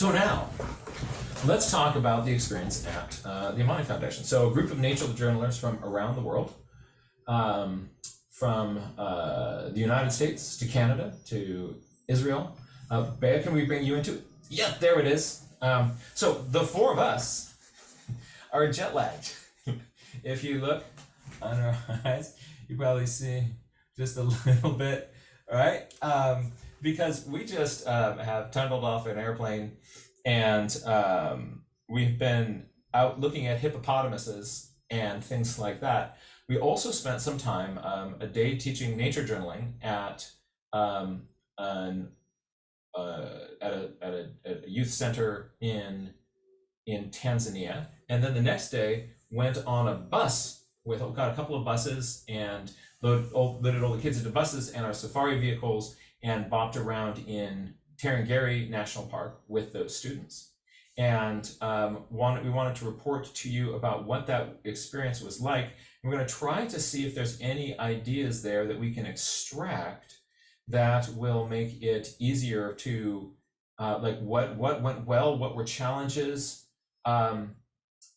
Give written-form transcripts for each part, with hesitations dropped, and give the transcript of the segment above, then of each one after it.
So now, let's talk about the experience at the Amani Foundation. So a group of nature journalists from around the world, from the United States to Canada to Israel. Bea, can we bring you into it? Yeah, there it is. So the four of us are jet lagged. If you look on our eyes, you probably see just a little bit, right? Because we just have tumbled off an airplane and we've been out looking at hippopotamuses and things like that. We also spent some time, a day teaching nature journaling at a youth center in Tanzania, and then the next day went on a bus got a couple of buses and loaded all the kids into buses and our safari vehicles and bopped around in Tarangire National Park with those students. And we wanted to report to you about what that experience was like. We're going to try to see if there's any ideas there that we can extract that will make it easier to like what went well, what were challenges,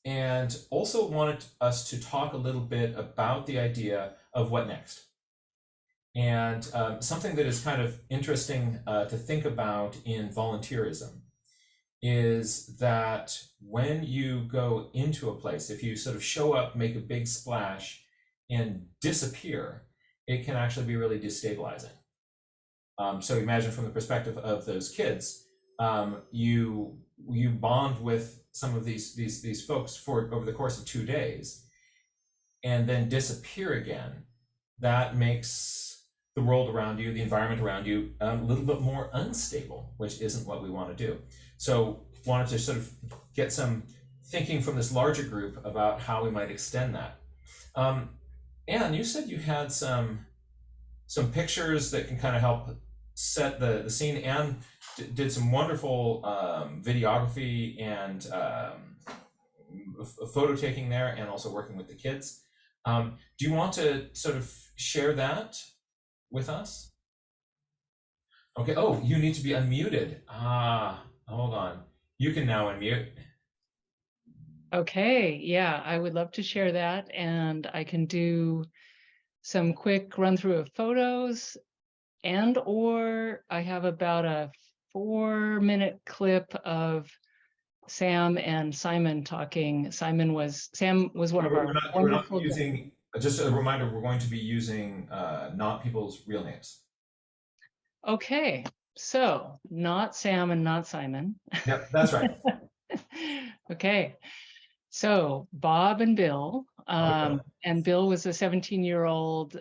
and also wanted us to talk a little bit about the idea of what next. And something that is kind of interesting to think about in volunteerism is that when you go into a place, if you sort of show up, make a big splash, and disappear, it can actually be really destabilizing. So imagine from the perspective of those kids, you bond with some of these folks over the course of 2 days, and then disappear again. That makes the world around you, the environment around you, a little bit more unstable, which isn't what we want to do. So wanted to sort of get some thinking from this larger group about how we might extend that. Anne, you said you had some pictures that can kind of help set the scene. Anne did some wonderful videography and photo taking there, and also working with the kids. Do you want to sort of share that with us? Okay. Oh, you need to be unmuted. Hold on. You can now unmute. Okay, yeah, I would love to share that, and I can do some quick run through of photos, or I have about a 4-minute clip of Sam and Simon talking. Sam was one of our wonderful. We're not using, just a reminder, we're going to be using not people's real names. Okay, so not Sam and not Simon. Yep, that's right. Okay, so Bob and Bill, and Bill was a 17-year-old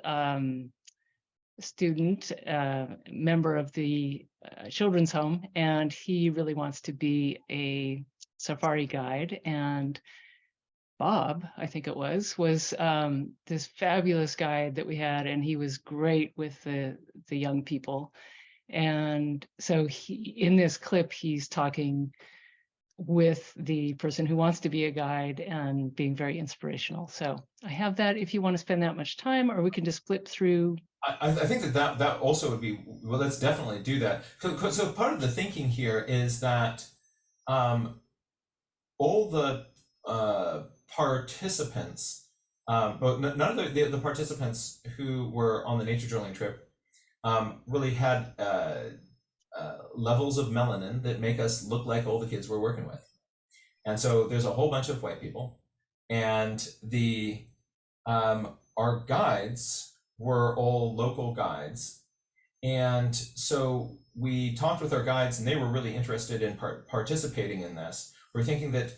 student, member of the children's home, and he really wants to be a safari guide. And Bob, I think it was this fabulous guide that we had, and he was great with the young people. And so in this clip, he's talking with the person who wants to be a guide and being very inspirational. So I have that if you want to spend that much time, or we can just flip through. I think that also would be, well, let's definitely do that. So part of the thinking here is that all the participants, but none of the participants who were on the nature journaling trip really had levels of melanin that make us look like all the kids we're working with. And so there's a whole bunch of white people, and our guides were all local guides. And so we talked with our guides, and they were really interested in participating in this. We're thinking that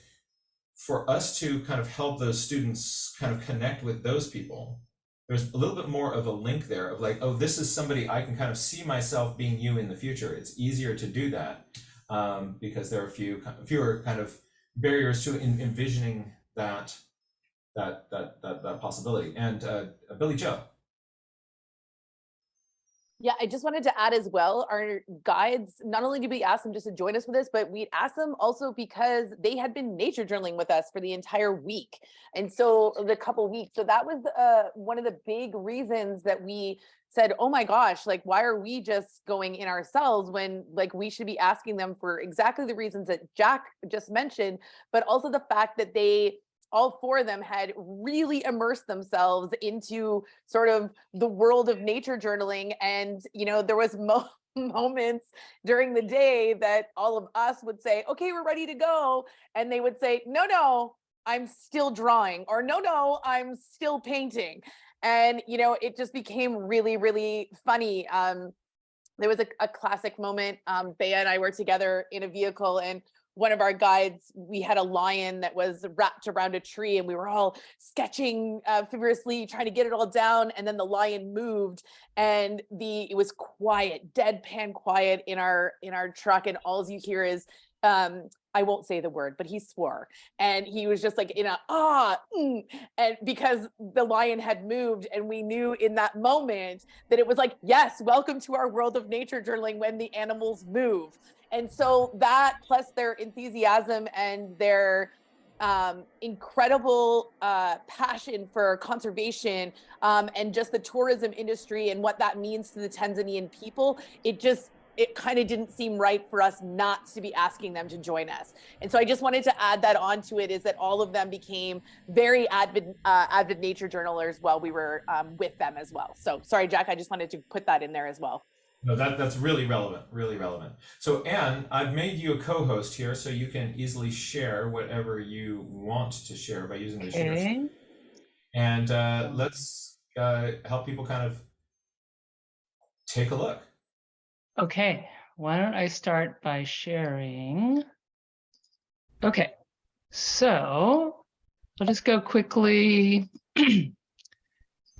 for us to kind of help those students kind of connect with those people, there's a little bit more of a link there of like, oh, this is somebody I can kind of see myself being you in the future. It's easier to do that because there are fewer kind of barriers to envisioning that possibility. And Billie Joe. Yeah, I just wanted to add as well, our guides, not only did we ask them just to join us with this, but we asked them also because they had been nature journaling with us for the entire week. And so the couple weeks, so that was one of the big reasons that we said, oh my gosh, like, why are we just going in ourselves when like we should be asking them for exactly the reasons that Jack just mentioned, but also the fact that they all four of them had really immersed themselves into sort of the world of nature journaling. And, you know, there was moments during the day that all of us would say, okay, we're ready to go. And they would say, no, I'm still drawing, or no, I'm still painting. And, you know, it just became really, really funny. There was a classic moment. Bea and I were together in a vehicle, and one of our guides, we had a lion that was wrapped around a tree, and we were all sketching feverishly, trying to get it all down. And then the lion moved, and it was quiet, deadpan quiet in our truck, and all you hear is I won't say the word, but he swore, and he was just like in a and because the lion had moved, and we knew in that moment that it was like, yes, welcome to our world of nature journaling when the animals move. And so that, plus their enthusiasm and their incredible passion for conservation and just the tourism industry and what that means to the Tanzanian people, it kind of didn't seem right for us not to be asking them to join us. And so I just wanted to add that onto it, is that all of them became very avid nature journalers while we were with them as well. So sorry, Jack, I just wanted to put that in there as well. No, that's really relevant, really relevant. So Anne, I've made you a co-host here so you can easily share whatever you want to share by using the share. Okay. And let's help people kind of take a look. Okay, why don't I start by sharing? Okay, so I'll just go quickly.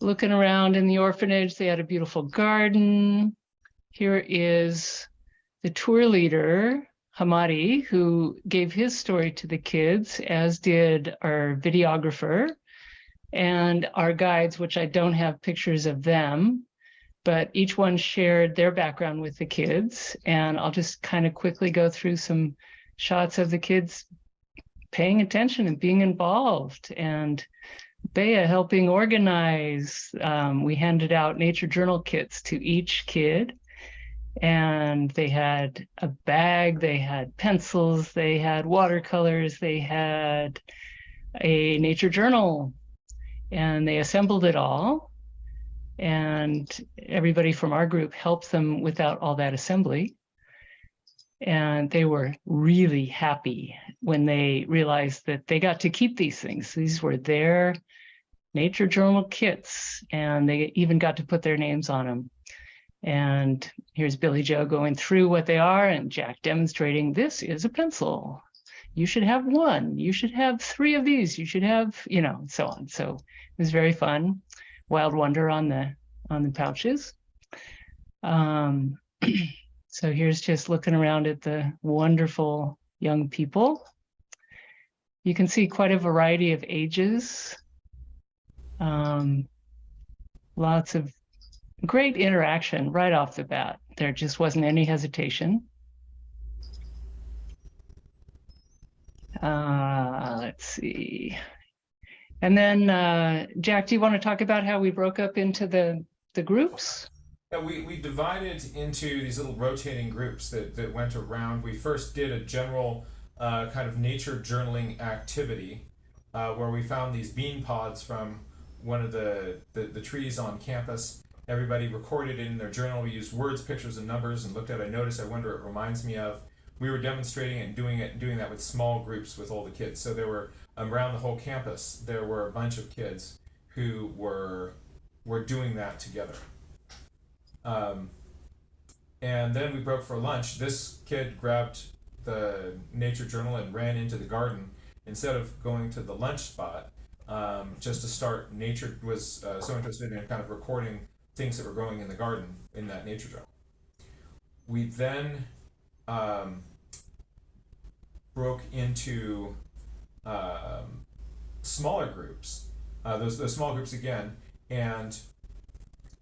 Looking around in the orphanage, they had a beautiful garden. Here is the tour leader, Amani, who gave his story to the kids, as did our videographer and our guides, which I don't have pictures of them, but each one shared their background with the kids. And I'll just kind of quickly go through some shots of the kids paying attention and being involved, and Bea helping organize. We handed out nature journal kits to each kid, and they had a bag, they had pencils, they had watercolors, they had a nature journal, and they assembled it all. And everybody from our group helped them without all that assembly. And they were really happy when they realized that they got to keep these things. These were their nature journal kits, and they even got to put their names on them. And here's Billie Joe going through what they are, and Jack demonstrating, this is a pencil. You should have one. You should have 3 of these. You should have, you know, so on. So it was very fun. Wild Wonder on the pouches. So here's just looking around at the wonderful young people. You can see quite a variety of ages. Lots of great interaction right off the bat. There just wasn't any hesitation. Let's see. And then, Jack, do you want to talk about how we broke up into the groups? Yeah, we divided into these little rotating groups that went around. We first did a general kind of nature journaling activity where we found these bean pods from one of the trees on campus. Everybody recorded it in their journal. We used words, pictures, and numbers, and looked at it. I noticed, I wonder, it reminds me of. We were demonstrating it and doing that with small groups with all the kids. So there were around the whole campus, there were a bunch of kids who were doing that together. And then we broke for lunch. This kid grabbed the nature journal and ran into the garden instead of going to the lunch spot. Just to start, nature was so interested in kind of recording things that were growing in the garden in that nature journal. We then broke into smaller groups, those small groups again, and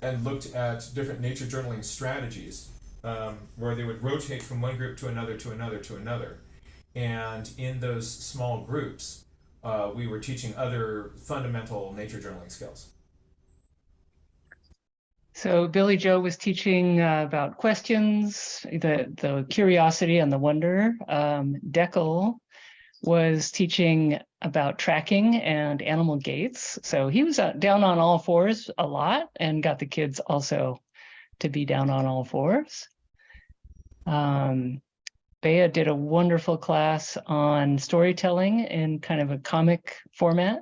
and looked at different nature journaling strategies, where they would rotate from one group to another, to another, to another. And in those small groups, we were teaching other fundamental nature journaling skills. So Billie Joe was teaching about questions, the curiosity and the wonder. Deckel was teaching about tracking and animal gaits. So he was down on all fours a lot and got the kids also to be down on all fours. Bea did a wonderful class on storytelling in kind of a comic format.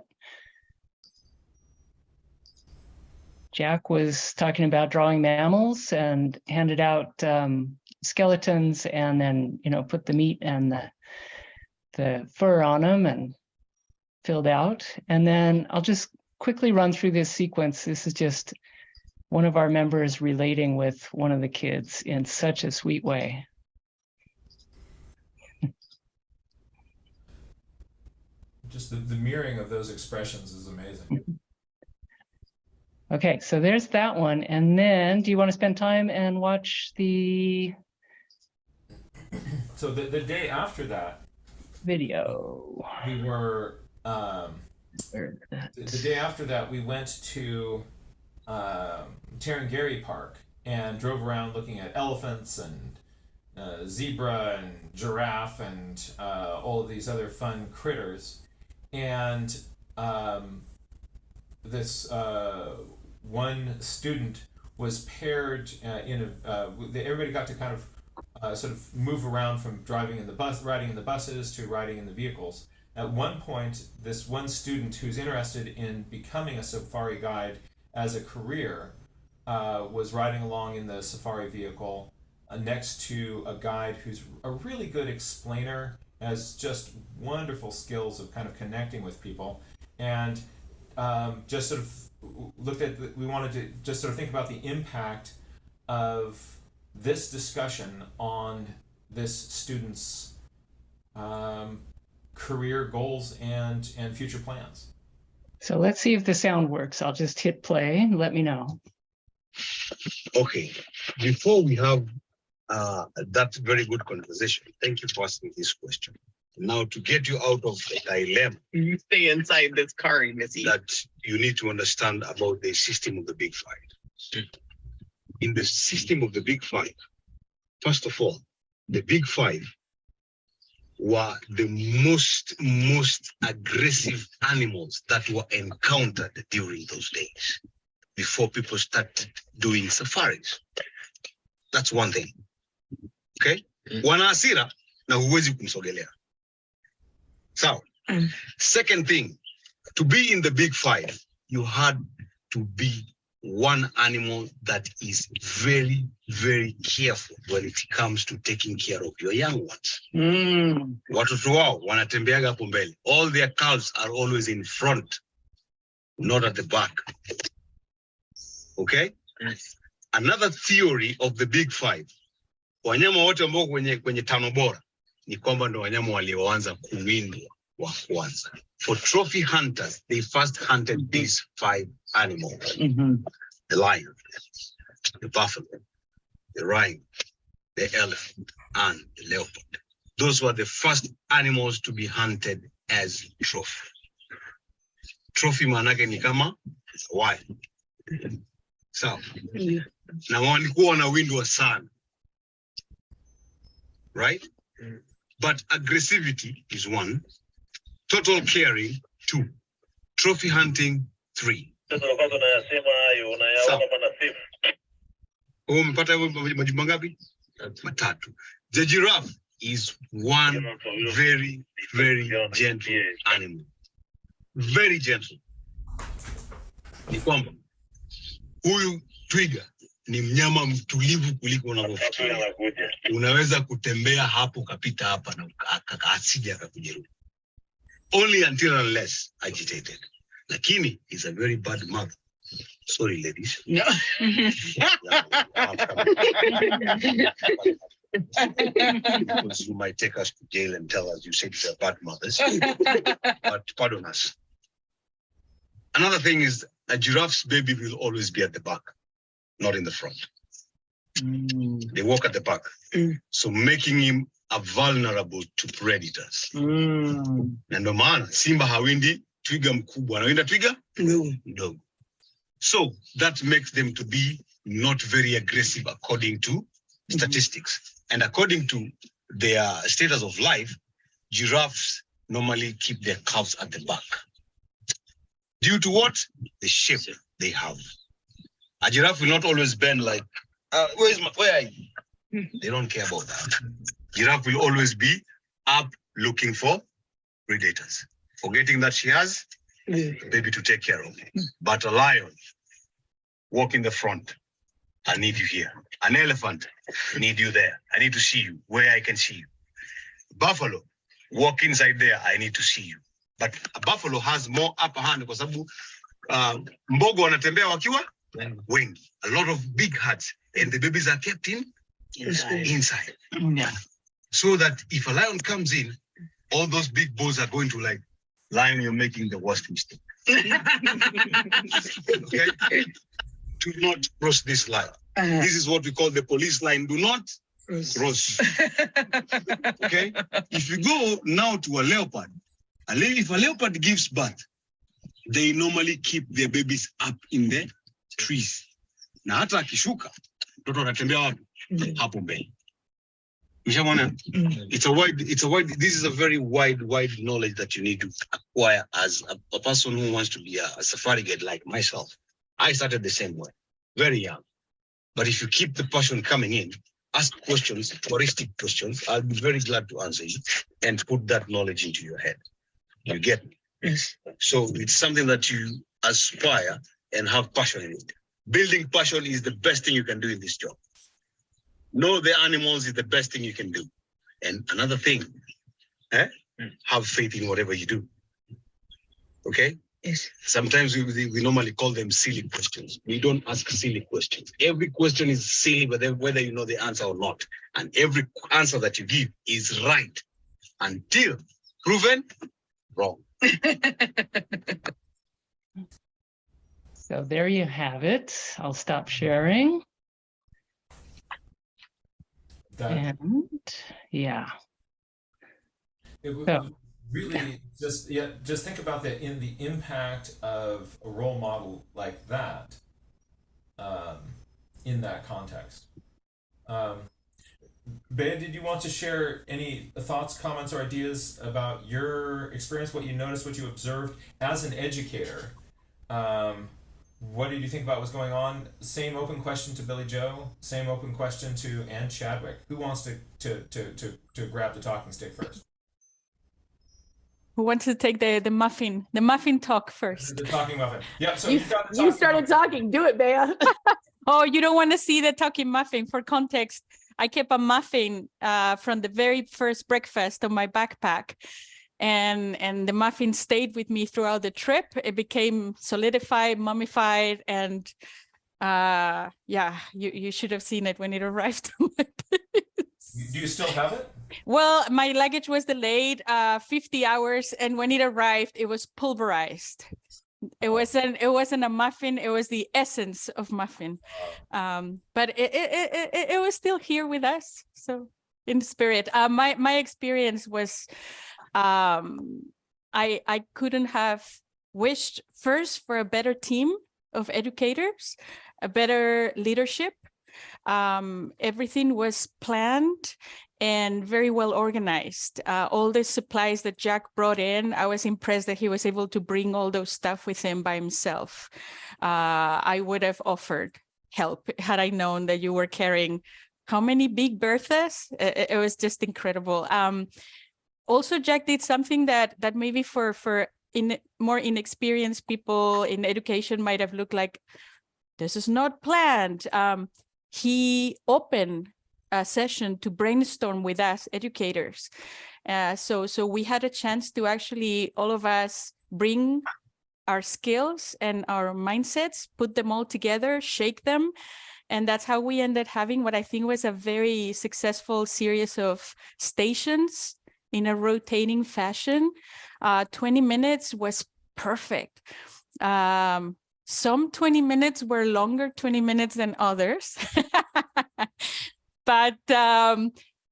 Jack was talking about drawing mammals and handed out skeletons, and then, you know, put the meat and the fur on them and filled out. And then I'll just quickly run through this sequence. This is just one of our members relating with one of the kids in such a sweet way. Just the mirroring of those expressions is amazing. Okay, so there's that one. And then do you want to spend time and watch the So the day after that video? we were the day after that we went to Tarangire Park and drove around looking at elephants and zebra and giraffe and all of these other fun critters. And this one student was paired everybody got to kind of sort of move around from riding in the buses to riding in the vehicles. At one point, this one student who's interested in becoming a safari guide as a career was riding along in the safari vehicle next to a guide who's a really good explainer, has just wonderful skills of kind of connecting with people, and just sort of looked at, we wanted to just sort of think about the impact of this discussion on this student's career goals and future plans. So let's see if the sound works. I'll just hit play and let me know. Okay, before we have that very good conversation, thank you for asking this question. Now, to get you out of the dilemma, You stay inside this car, Missy. that you need to understand about the system of the Big Five. In the system of the Big Five, first of all, the Big Five were the most aggressive animals that were encountered during those days, before people started doing safaris. That's one thing. Okay? Wana hasira na huwezi kumsogelea. So, second thing, to be in the Big Five, you had to be one animal that is very, very careful when it comes to taking care of your young ones. Watoto wao wanatembeaga hapo mbele. All their calves are always in front, not at the back. Okay? Another theory of the Big Five, wanyama wote ambao kwenye tano bora ni kwamba ndo wanyama walioanza kuwindwa wa kwanza. For trophy hunters, they first hunted these 5 animals. The lion, the buffalo, the rhino, the elephant, and the leopard. Those were the first animals to be hunted as trophy. Trophy manake ni kama wild. So, na walikuwa wanawindwa sana. Right? But aggressivity is 1, total caring 2, trophy hunting 3. Umepata majibu ngapi? Matatu. The giraffe is one very, very gentle animal. Very gentle. Ni kwamba huyu twiga ni mnyama mtulivu kuliko unavyofikiria. Unaweza kutembea hapo kapita hapa na asije akakujeruhi. Only until unless agitated. Lakini is a very bad mother. Sorry, ladies. No. Because you might take us to jail and tell us you said these are bad mothers. But pardon us. Another thing is a giraffe's baby will always be at the back. not in the front. Mm. They walk at the back. So making him vulnerable to predators. Na ndo maana simba hawindi twiga mkubwa, anawinda twiga mdogo. So that makes them to be not very aggressive according to statistics. And according to their status of life, giraffes normally keep their calves at the back. Due to what? The shape they have. A giraffe will not always bend like, where are you? They don't care about that. Giraffe will always be up looking for predators, forgetting that she has a baby to take care of. But a lion, walk in the front. I need you here. An elephant, I need you there. I need to see you where I can see you. Buffalo, walk inside there. I need to see you. But a buffalo has more upper hand because mbogo wanatembea wakiwa wengi. A lot of big herds, and the babies are kept inside. Yeah. So that if a lion comes in, all those big bulls are going to like, lion, you're making the worst mistake. Okay? Do not cross this line. This is what we call the police line. Do not cross. Okay? If you go now to a leopard, if a leopard gives birth, they normally keep their babies up in the trees. Na hata akishuka, mtoto anatembea wapi? Hapo mbele. It's a wide, this is a very wide knowledge that you need to acquire as a person who wants to be a safari guide like myself. I started the same way, very young. But if you keep the passion coming in, ask questions, touristic questions, I'll be very glad to answer you and put that knowledge into your head. You get me? Yes. So it's something that you aspire and have passion in it. Building passion is the best thing you can do in this job. Know the animals is the best thing you can do. And another thing, have faith in whatever you do. Okay? Yes. Sometimes we normally call them silly questions. We don't ask silly questions. Every question is silly, whether you know the answer or not. And every answer that you give is right until proven wrong. So there you have it. I'll stop sharing. And yeah. It would So. really just think about the impact of a role model like that in that context. Bea, did you want to share any thoughts, comments, or ideas about your experience, what you noticed, what you observed as an educator? What did you think about what's going on? Same open question to Billie Joe. Same open question to Ann Chadwick. Who wants to grab the talking stick first? Who wants to take the muffin talk first? The talking muffin. Yeah. So you started talking. Do it, Bea. Oh, you don't want to see the talking muffin. For context, I kept a muffin from the very first breakfast of my backpack. And the muffin stayed with me throughout the trip. It became solidified, mummified, and you should have seen it when it arrived to my place. Do you still have it? Well, my luggage was delayed 50 hours, and when it arrived, it was pulverized. It wasn't a muffin. It was the essence of muffin, but it was still here with us. So in spirit, my experience was. I couldn't have wished first for a better team of educators, a better leadership. Everything was planned and very well organized. All the supplies that Jack brought in, I was impressed that he was able to bring all those stuff with him by himself. I would have offered help had I known that you were carrying how many big Berthas? It was just incredible. Also, Jack did something that maybe for more inexperienced people in education might have looked like, this is not planned. He opened a session to brainstorm with us educators. So we had a chance to actually, all of us, bring our skills and our mindsets, put them all together, shake them. And that's how we ended having what I think was a very successful series of stations in a rotating fashion. 20 minutes was perfect. some 20 minutes were longer 20 minutes than others. But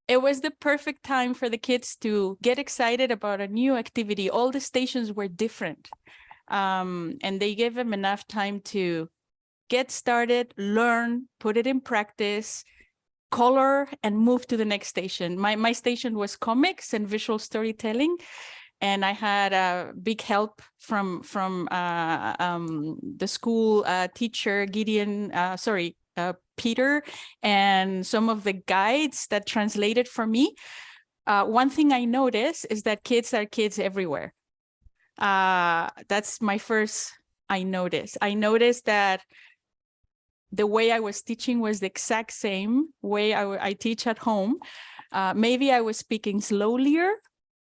it was the perfect time for the kids to get excited about a new activity. All the stations were different. And they gave them enough time to get started, learn, put it in practice, color, and move to the next station. My station was comics and visual storytelling. And I had a big help from the school teacher, Peter, and some of the guides that translated for me. One thing I noticed is that kids are kids everywhere. That's my first I noticed. I noticed that the way I was teaching was the exact same way I teach at home. Maybe I was speaking slowlier.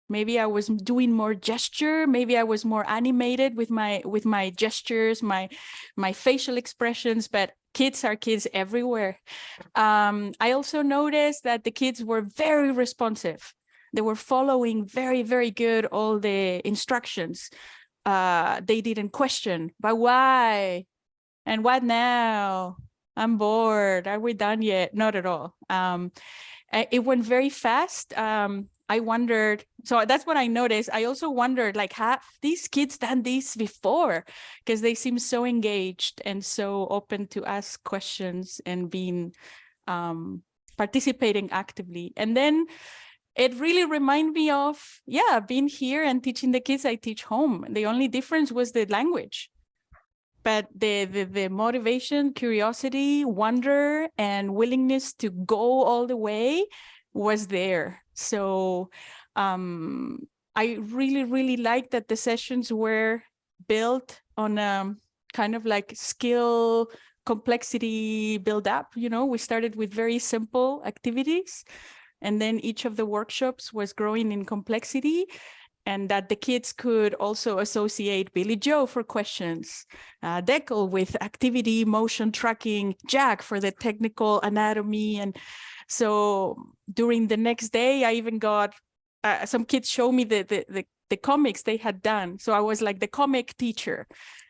Maybe I was doing more gesture. Maybe I was more animated with my gestures, my facial expressions, but kids are kids everywhere. I also noticed that the kids were very responsive. They were following very, very good all the instructions. They didn't question, but why? And what now? I'm bored. Are we done yet? Not at all. It went very fast. I wondered, so that's what I noticed. I also wondered, like, have these kids done this before? Because they seem so engaged and so open to ask questions and being participating actively. And then it really reminded me of, being here and teaching the kids I teach home. The only difference was the language. But the motivation, curiosity, wonder, and willingness to go all the way was there. So I really, really liked that the sessions were built on a kind of like skill complexity build up. You know, we started with very simple activities, and then each of the workshops was growing in complexity, and that the kids could also associate Billie Joe for questions, Deckel with activity, motion tracking, Jack for the technical anatomy. And so during the next day, I even got some kids show me the comics they had done. So I was like the comic teacher,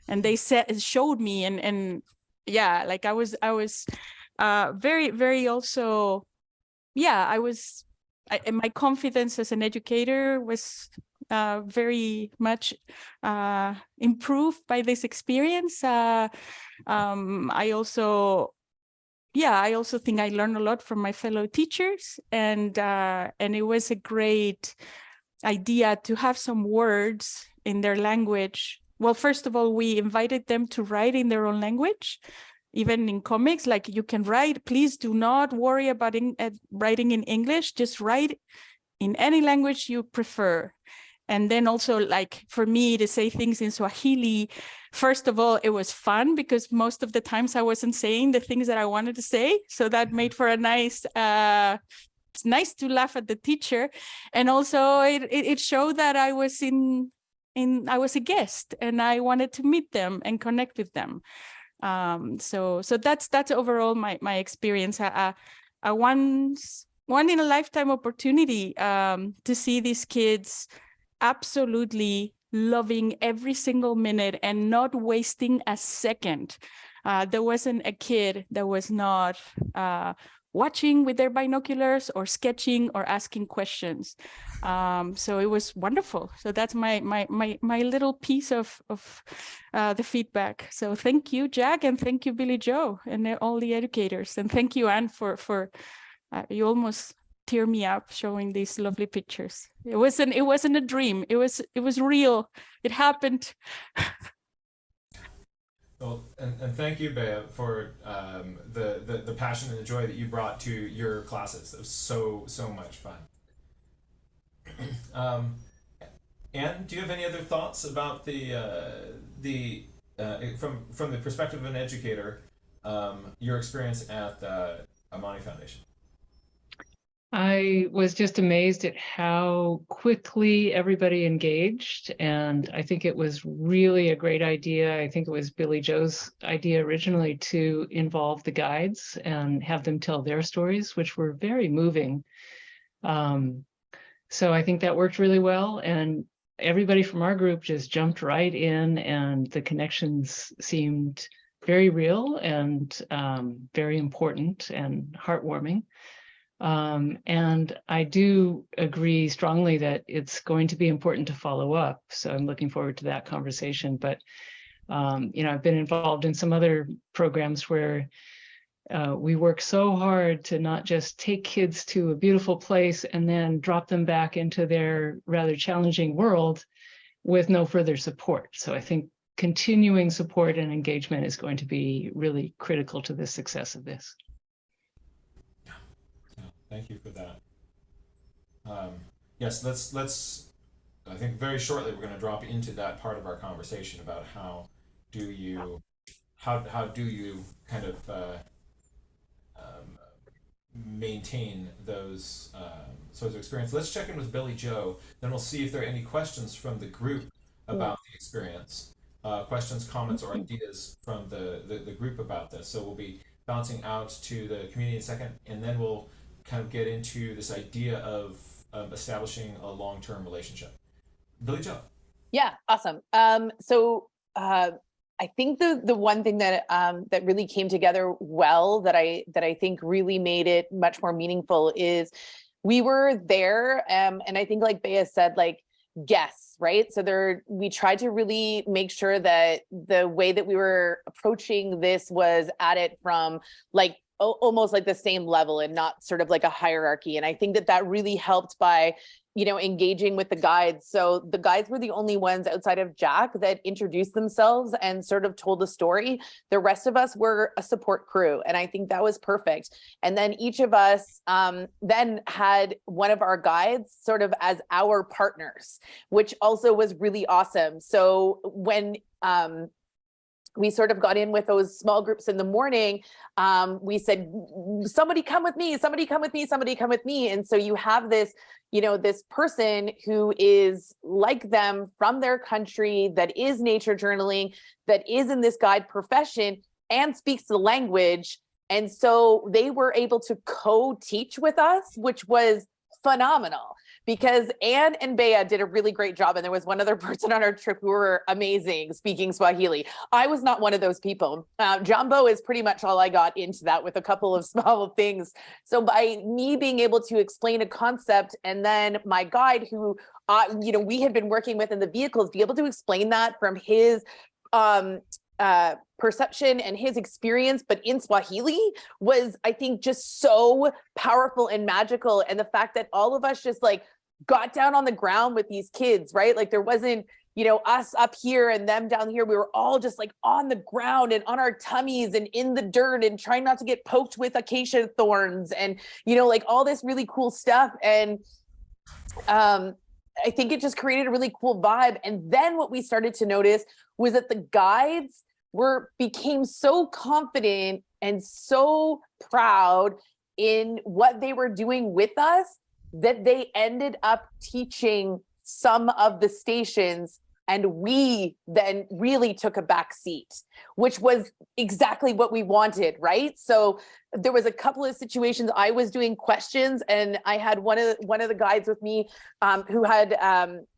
and they showed me, and yeah, like I was very, very also, and my confidence as an educator was very much improved by this experience. I also think I learned a lot from my fellow teachers, and it was a great idea to have some words in their language. Well, first of all, we invited them to write in their own language, even in comics. Like, you can write, please do not worry about writing in English, just write in any language you prefer. And then also, like, for me to say things in Swahili, first of all, it was fun because most of the times I wasn't saying the things that I wanted to say. So that made for a nice, it's nice to laugh at the teacher. And also it showed that I was I was a guest and I wanted to meet them and connect with them. So that's overall my experience. One in a lifetime opportunity to see these kids absolutely loving every single minute and not wasting a second. There wasn't a kid that was not watching with their binoculars or sketching or asking questions. So it was wonderful. So that's my little piece of the feedback. So thank you, Jack, and thank you, Billie Joe, and all the educators, and thank you, Anne, for you almost tear me up showing these lovely pictures. It wasn't a dream. It was real. It happened. Well, and thank you, Bea, for the passion and the joy that you brought to your classes. It was so much fun. Anne, do you have any other thoughts about the from the perspective of an educator, your experience at the Amani Foundation? I was just amazed at how quickly everybody engaged, and I think it was really a great idea. I think it was Billie Joe's idea originally to involve the guides and have them tell their stories, which were very moving. So I think that worked really well. And everybody from our group just jumped right in, and the connections seemed very real and very important and heartwarming. And I do agree strongly that it's going to be important to follow up. So I'm looking forward to that conversation. But, I've been involved in some other programs where we work so hard to not just take kids to a beautiful place and then drop them back into their rather challenging world with no further support. So I think continuing support and engagement is going to be really critical to the success of this. Yeah, thank you for that. Yes, let's. I think very shortly we're going to drop into that part of our conversation about how do you kind of maintain those sorts of experience. Let's check in with Billie Joe, then we'll see if there are any questions from the group about the experience. Questions, comments, or ideas from the group about this. So we'll be bouncing out to the community in a second, and then we'll kind of get into this idea of establishing a long-term relationship. Billie Joe. Yeah, awesome. I think the one thing that that really came together well, that I think really made it much more meaningful, is we were there, and I think, like Bea said, like, guests, right? So we tried to really make sure that the way that we were approaching this was at it from like almost like the same level and not sort of like a hierarchy. And I think that really helped by, engaging with the guides. So the guides were the only ones outside of Jack that introduced themselves and sort of told a story. The rest of us were a support crew. And I think that was perfect. And then each of us then had one of our guides sort of as our partners, which also was really awesome. So when we sort of got in with those small groups in the morning, we said, somebody come with me, somebody come with me, somebody come with me. And so you have this, this person who is like them from their country, that is nature journaling, that is in this guide profession and speaks the language. And so they were able to co-teach with us, which was phenomenal, because Anne and Bea did a really great job. And there was one other person on our trip who were amazing speaking Swahili. I was not one of those people. Jumbo is pretty much all I got into that, with a couple of small things. So by me being able to explain a concept, and then my guide who, we had been working with in the vehicles, be able to explain that from his perception and his experience, but in Swahili, was, I think, just so powerful and magical. And the fact that all of us just like got down on the ground with these kids, right? Like there wasn't, us up here and them down here. We were all just like on the ground and on our tummies and in the dirt and trying not to get poked with acacia thorns and, like all this really cool stuff. And I think it just created a really cool vibe. And then what we started to notice was that the guides became so confident and so proud in what they were doing with us that they ended up teaching some of the stations, and we then really took a back seat, which was exactly what we wanted, right? So there was a couple of situations I was doing questions, and I had one of the guides with me who had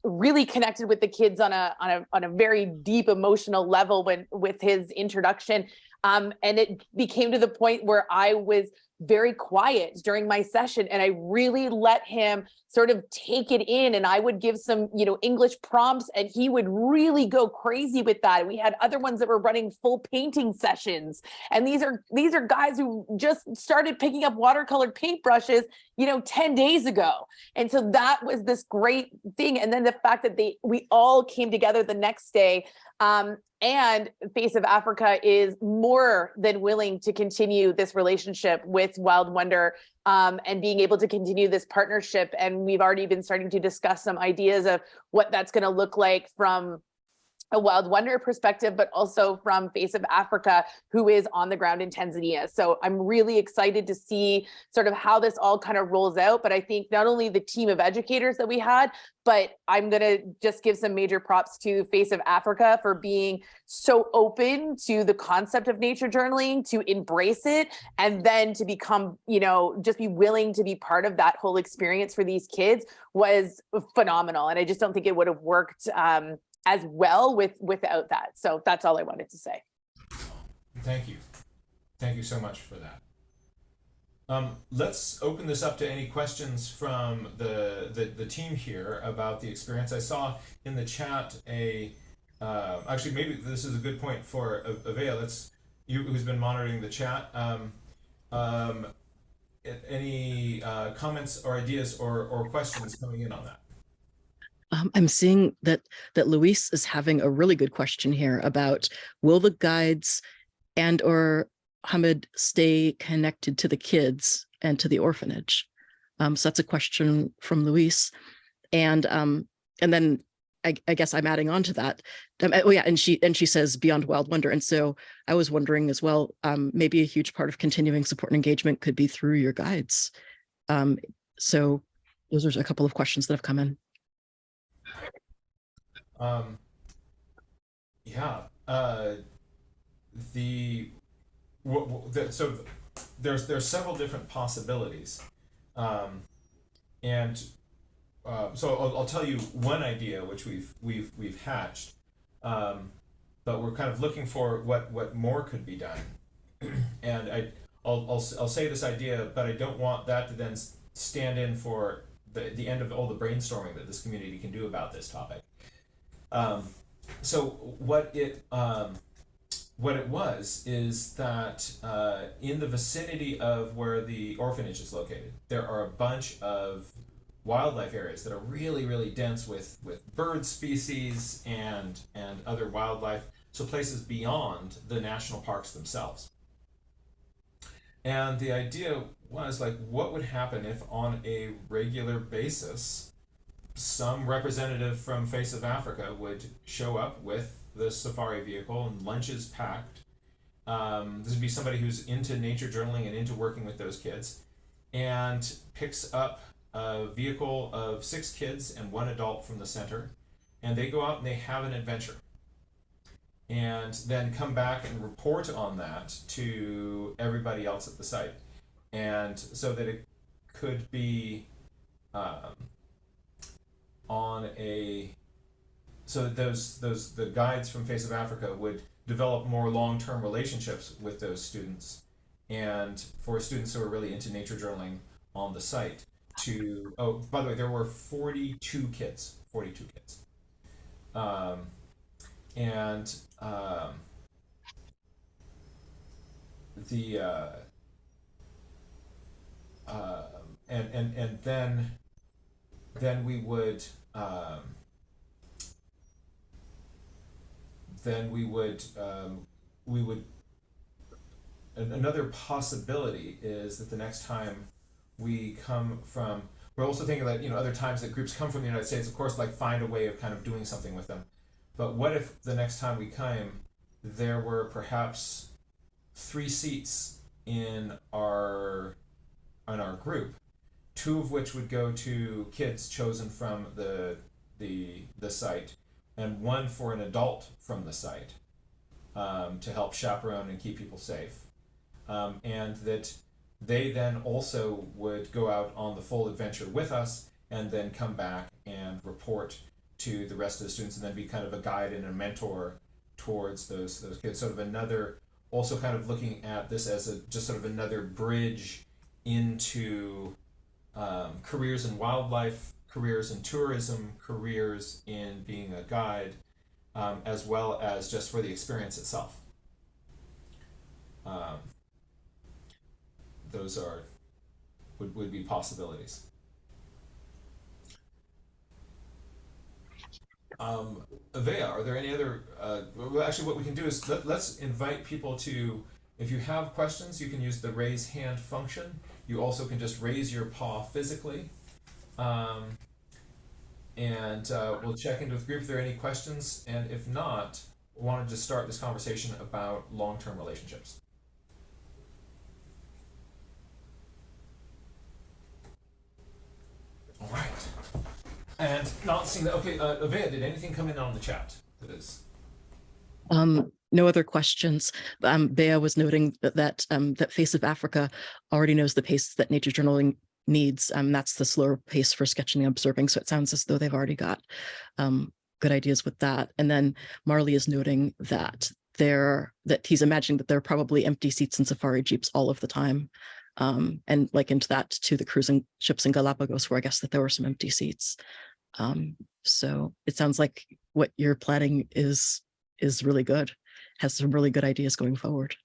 really connected with the kids on a very deep emotional level with his introduction, and it became to the point where I was very quiet during my session, and I really let him sort of take it in, and I would give some English prompts, and he would really go crazy with that. We had other ones that were running full painting sessions, and these are guys who just started picking up watercolor paintbrushes 10 days ago. And so that was this great thing. And then the fact that we all came together the next day, and Face of Africa is more than willing to continue this relationship with Wild Wonder, and being able to continue this partnership. And we've already been starting to discuss some ideas of what that's going to look like from a Wild Wonder perspective, but also from Face of Africa, who is on the ground in Tanzania. So I'm really excited to see sort of how this all kind of rolls out. But I think not only the team of educators that we had, but I'm going to just give some major props to Face of Africa for being so open to the concept of nature journaling, to embrace it, and then to become, you know, just be willing to be part of that whole experience for these kids was phenomenal. And I just don't think it would have worked as well without that. So that's all I wanted to say. Thank you. Thank you so much for that. Let's open this up to any questions from the team here about the experience. I saw in the chat actually, maybe this is a good point for Avea. Let's, you who's been monitoring the chat. Any comments or ideas or questions coming in on that? I'm seeing that Luis is having a really good question here about, will the guides and or Hamid stay connected to the kids and to the orphanage? So that's a question from Luis. And then I guess I'm adding on to that. Oh yeah, and she says beyond Wild Wonder. And so I was wondering as well, maybe a huge part of continuing support and engagement could be through your guides. So those are a couple of questions that have come in. So there's several different possibilities, so I'll tell you one idea which we've hatched, but we're kind of looking for what more could be done, and I'll say this idea, but I don't want that to then stand in for the end of all the brainstorming that this community can do about this topic. So what it was is that in the vicinity of where the orphanage is located, there are a bunch of wildlife areas that are really, really dense with bird species and other wildlife, so places beyond the national parks themselves. And the idea was, like, what would happen if on a regular basis some representative from Face of Africa would show up with the safari vehicle and lunches packed. This would be somebody who's into nature journaling and into working with those kids, and picks up a vehicle of 6 kids and 1 adult from the center, and they go out and they have an adventure, and then come back and report on that to everybody else at the site. And so that it could be so that the guides from Face of Africa would develop more long-term relationships with those students, and for students who are really into nature journaling on the site to, oh, by the way, there were 42 kids. And then we would another possibility is that the next time we come from, we're also thinking that, other times that groups come from the United States, of course, like, find a way of kind of doing something with them. But what if the next time we came, there were perhaps 3 seats in our group, 2 of which would go to kids chosen from the site, and 1 for an adult from the site, to help chaperone and keep people safe, and that they then also would go out on the full adventure with us, and then come back and report to the rest of the students, and then be kind of a guide and a mentor towards those kids. Sort of another, also kind of looking at this as just sort of another bridge into careers in wildlife, careers in tourism, careers in being a guide, as well as just for the experience itself. Those would be possibilities. Avea, are there any other, well, actually what we can do is let's invite people to, if you have questions, you can use the raise hand function. You also can just raise your paw physically. and we'll check into the group if there are any questions, and if not, wanted to start this conversation about long-term relationships. All right. And not seeing that. Okay, Avea, did anything come in on the chat? That is. No other questions. Bea was noting that Face of Africa already knows the pace that nature journaling needs. That's the slower pace for sketching and observing. So it sounds as though they've already got good ideas with that. And then Marley is noting that he's imagining that there are probably empty seats in safari jeeps all of the time. And likened that to the cruising ships in Galapagos, where I guess that there were some empty seats. So it sounds like what you're planning is really good, has some really good ideas going forward.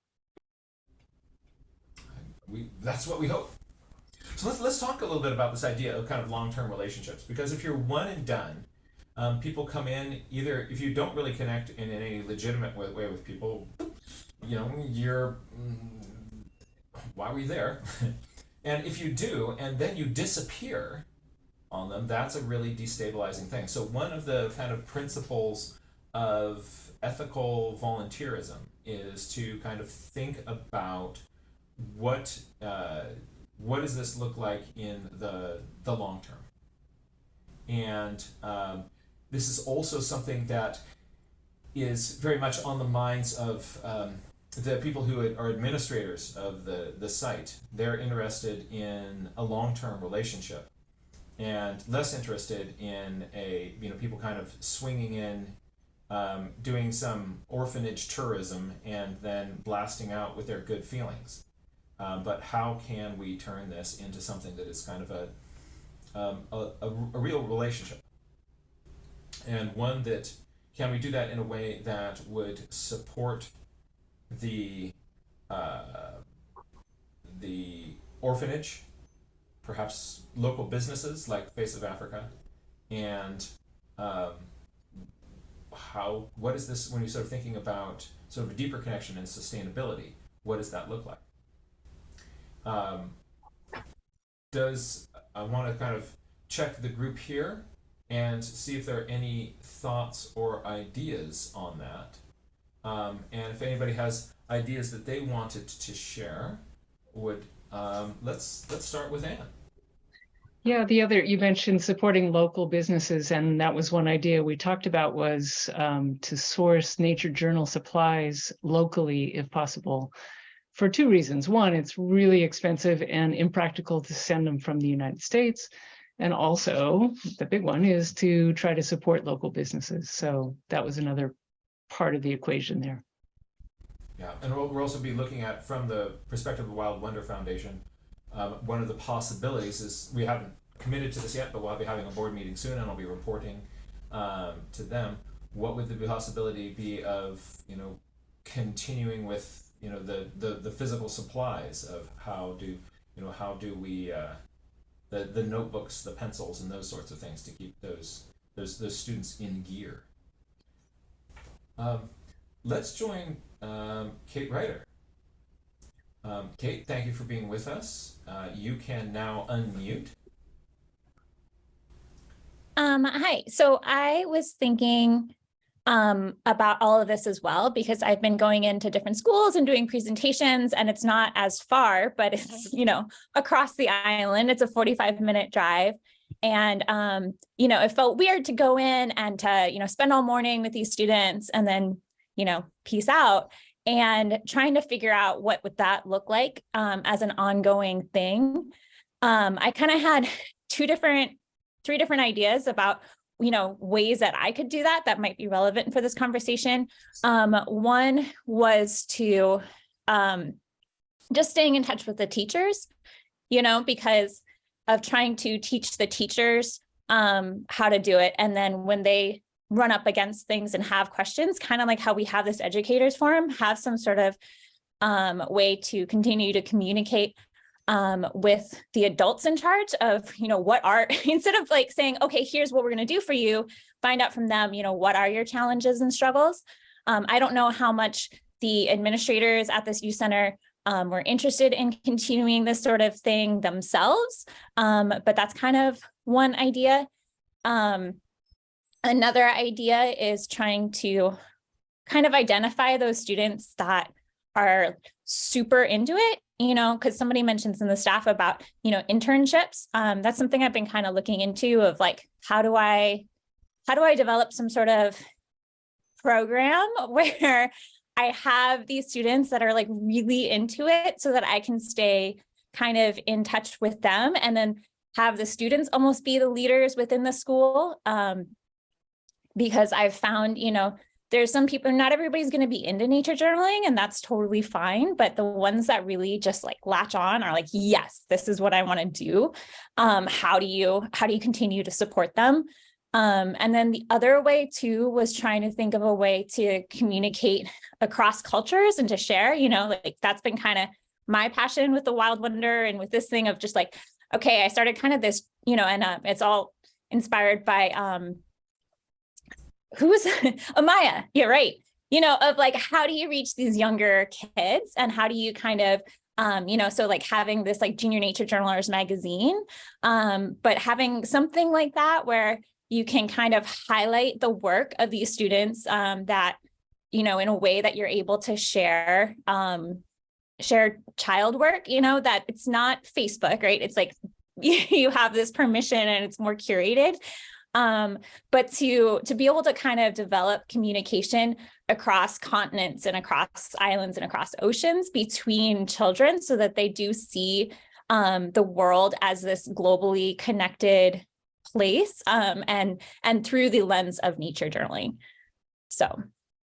That's what we hope. So let's talk a little bit about this idea of kind of long-term relationships, because if you're one and done, people come in, either if you don't really connect in any legitimate way with people, you're why were you there? And if you do, and then you disappear on them, that's a really destabilizing thing. So one of the kind of principles of ethical volunteerism is to kind of think about what does this look like in the long term. And this is also something that is very much on the minds of the people who are administrators of the site. They're interested in a long-term relationship and less interested in people kind of swinging in, doing some orphanage tourism and then blasting out with their good feelings. But how can we turn this into something that is kind of a real relationship? And one that, can we do that in a way that would support the orphanage, perhaps local businesses like Face of Africa, and what is this, when you're sort of thinking about sort of a deeper connection and sustainability, what does that look like? I want to kind of check the group here and see if there are any thoughts or ideas on that. And if anybody has ideas that they wanted to share, let's start with Anne. Yeah, you mentioned supporting local businesses, and that was one idea we talked about, was to source nature journal supplies locally if possible, for two reasons. One, it's really expensive and impractical to send them from the United States. And also, the big one is to try to support local businesses. So that was another part of the equation there. Yeah, and we'll also be looking at, from the perspective of the Wild Wonder Foundation, one of the possibilities is, we haven't committed to this yet, but we'll be having a board meeting soon, and I'll be reporting to them. What would the possibility be of continuing with the physical supplies of how do we the notebooks, the pencils, and those sorts of things to keep those students in gear. Let's join Kate Ryder. Kate, thank you for being with us. You can now unmute. Hi. So I was thinking about all of this as well, because I've been going into different schools and doing presentations, and it's not as far, but it's, across the island. It's a 45-minute drive. And, it felt weird to go in and to, spend all morning with these students and then, peace out, and trying to figure out what would that look like as an ongoing thing. I kind of had three different ideas about, ways that I could do that might be relevant for this conversation. One was to just staying in touch with the teachers, because of trying to teach the teachers how to do it. And then when they run up against things and have questions, kind of like how we have this educators forum, have some sort of way to continue to communicate with the adults in charge of, what are, instead of like saying, okay, here's what we're going to do for you, find out from them, what are your challenges and struggles. I don't know how much the administrators at this youth center were interested in continuing this sort of thing themselves, but that's kind of one idea. Another idea is trying to kind of identify those students that are super into it, you know, because somebody mentions in the staff about, you know, internships. That's something I've been kind of looking into of like, how do I develop some sort of program where I have these students that are like really into it so that I can stay kind of in touch with them, and then have the students almost be the leaders within the school. Because I've found, you know, there's some people, not everybody's going to be into nature journaling, and that's totally fine. But the ones that really just like latch on are like, yes, this is what I want to do. How do you continue to support them? And then the other way too was trying to think of a way to communicate across cultures and to share, you know, like that's been kind of my passion with the Wild Wonder and with this thing of just like, okay, I started kind of this, you know, and it's all inspired by who's Amaya, you're right. You know, of like, how do you reach these younger kids, and how do you kind of, you know, so like having this like Junior Nature Journalers magazine, but having something like that where you can kind of highlight the work of these students that, you know, in a way that you're able to share child work, you know, that it's not Facebook, right? It's like you have this permission and it's more curated. But to be able to kind of develop communication across continents and across islands and across oceans between children so that they do see the world as this globally connected place, and through the lens of nature journaling. So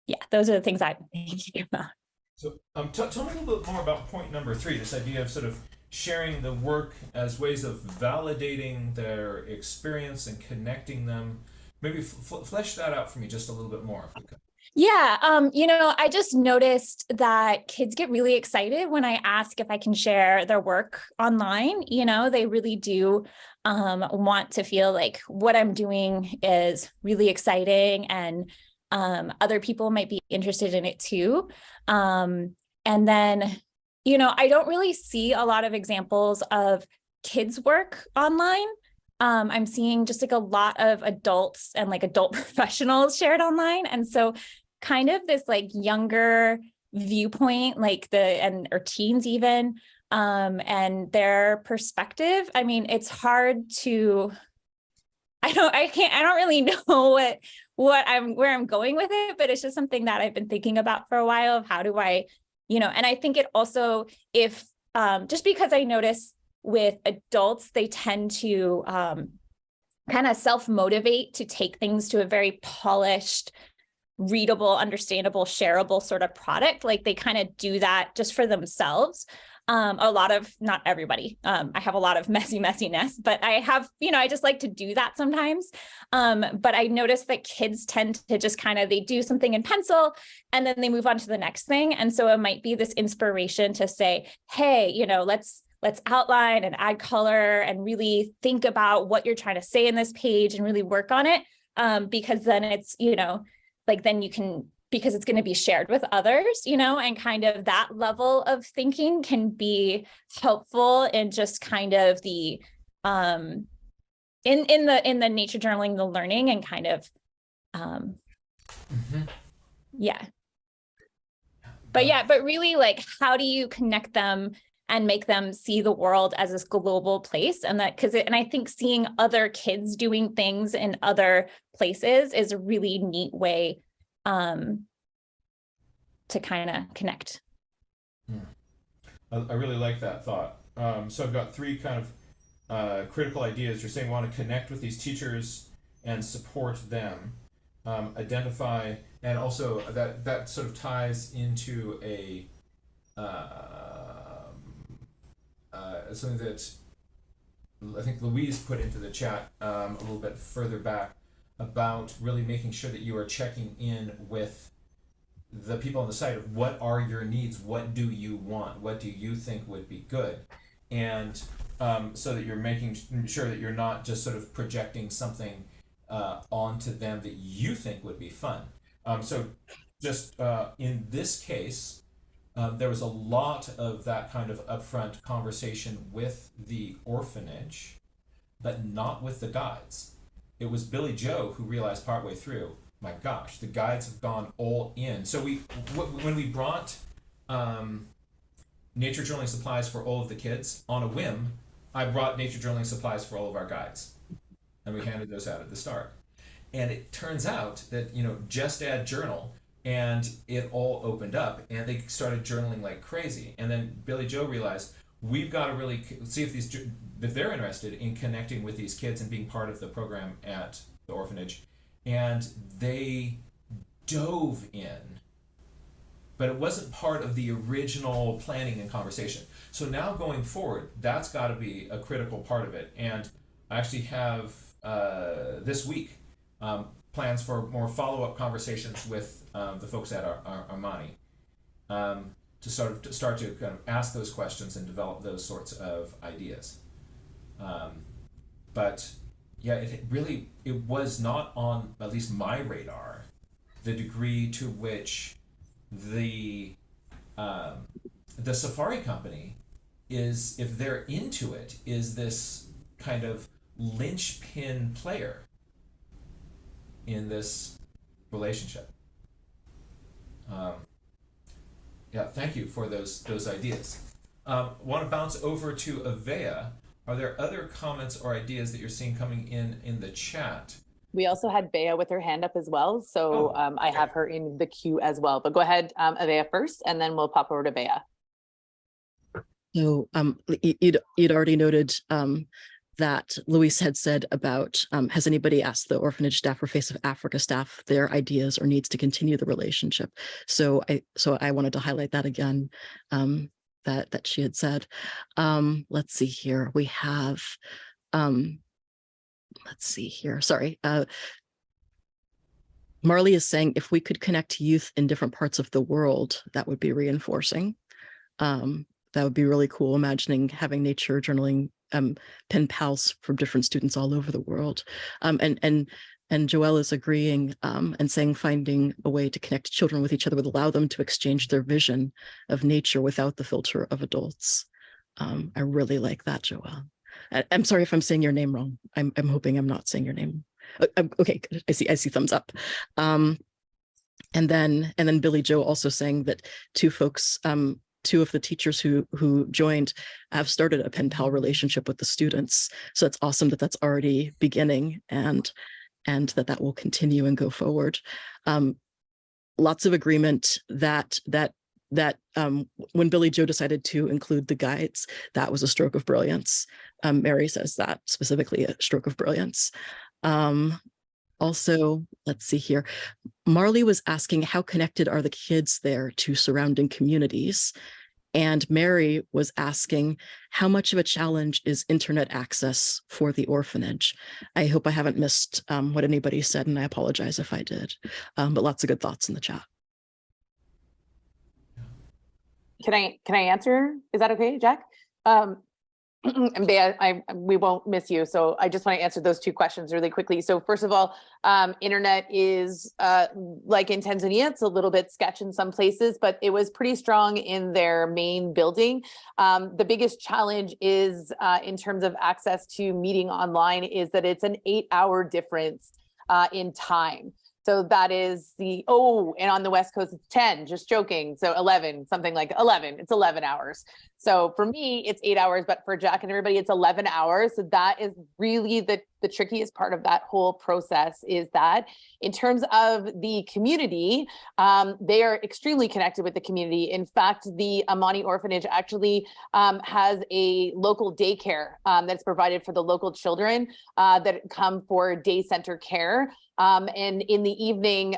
yeah, those are the things I'm thinking about. So tell me a little bit more about point number 3, this idea of sort of sharing the work as ways of validating their experience and connecting them. Maybe flesh that out for me just a little bit more, if we could. Yeah, you know, I just noticed that kids get really excited when I ask if I can share their work online. You know, they really do want to feel like what I'm doing is really exciting, and other people might be interested in it too. And then, you know, I don't really see a lot of examples of kids' work online. I'm seeing just like a lot of adults and like adult professionals shared online. And so kind of this like younger viewpoint, like or teens even, and their perspective. I mean, it's hard to, I don't really know where I'm going with it, but it's just something that I've been thinking about for a while of how do I, you know, and I think it also, if just because I notice with adults, they tend to kind of self-motivate to take things to a very polished, readable, understandable, shareable sort of product. Like they kind of do that just for themselves. A lot of, not everybody, I have a lot of messiness, but I have, you know, I just like to do that sometimes. But I noticed that kids tend to just kind of, they do something in pencil and then they move on to the next thing. And so it might be this inspiration to say, hey, you know, let's outline and add color and really think about what you're trying to say in this page and really work on it. Because then it's, you know, like then you can, because it's going to be shared with others, you know, and kind of that level of thinking can be helpful in just kind of the in the nature journaling, the learning, and kind of yeah. But really, like, how do you connect them and make them see the world as this global place? And that, and I think seeing other kids doing things in other places is a really neat way to kind of connect. I really like that thought. So I've got 3 kind of critical ideas. You're saying want to connect with these teachers and support them, identify, and also that sort of ties into a something that I think Louise put into the chat a little bit further back about really making sure that you are checking in with the people on the site of what are your needs, what do you want, what do you think would be good, and so that you're making sure that you're not just sort of projecting something onto them that you think would be fun. So just in this case, there was a lot of that kind of upfront conversation with the orphanage, but not with the guides. it was Billie Joe who realized partway through, my gosh, the guides have gone all in. So when we brought nature journaling supplies for all of the kids on a whim, I brought nature journaling supplies for all of our guides, and we handed those out at the start. And it turns out that, just add journal, and it all opened up, and they started journaling like crazy. And then Billie Joe realized, we've got to really see if they're interested in connecting with these kids and being part of the program at the orphanage. And they dove in, but it wasn't part of the original planning and conversation. So now going forward, that's got to be a critical part of it. And I actually have this week plans for more follow-up conversations with the folks at our Amani to start to kind of ask those questions and develop those sorts of ideas. But yeah, it was not on at least my radar, the degree to which the safari company is, if they're into it, is this kind of linchpin player in this relationship. Yeah, thank you for those ideas. Want to bounce over to Avea. Are there other comments or ideas that you're seeing coming in the chat? We also had Bea with her hand up as well. So I have her in the queue as well. But go ahead, Avea first, and then we'll pop over to Bea. So you'd already noted that Luis had said about, has anybody asked the orphanage staff or Face of Africa staff their ideas or needs to continue the relationship? So I wanted to highlight that again, that she had said. Let's see here. We have, let's see here. Sorry. Marley is saying, if we could connect youth in different parts of the world, that would be reinforcing. That would be really cool. Imagining having nature journaling pen pals from different students all over the world. And Joelle is agreeing and saying finding a way to connect children with each other would allow them to exchange their vision of nature without the filter of adults. I really like that, Joelle. I'm sorry if I'm saying your name wrong. I'm hoping I'm not saying your name. Okay, good. I see thumbs up. And then Billie Joe also saying that two of the teachers who joined have started a pen pal relationship with the students. So it's awesome that that's already beginning and that will continue and go forward. Lots of agreement that when Billie Joe decided to include the guides, that was a stroke of brilliance. Mary says that specifically a stroke of brilliance. Also, let's see here. Marley was asking, how connected are the kids there to surrounding communities? And Mary was asking, how much of a challenge is internet access for the orphanage? I hope I haven't missed what anybody said, and I apologize if I did. But lots of good thoughts in the chat. Can I answer? Is that okay, Jack? And Bea, we won't miss you. So I just want to answer those two questions really quickly. So first of all, internet is like in Tanzania, it's a little bit sketch in some places, but it was pretty strong in their main building. The biggest challenge is in terms of access to meeting online is that it's an 8-hour difference in time. So that is and on the West Coast, it's 10, just joking. So 11, something like 11, it's 11 hours. So for me, it's 8 hours, but for Jack and everybody, it's 11 hours. So that is really the trickiest part of that whole process, is that in terms of the community, they are extremely connected with the community. In fact, the Amani Orphanage actually has a local daycare that's provided for the local children that come for day center care. And in the evening,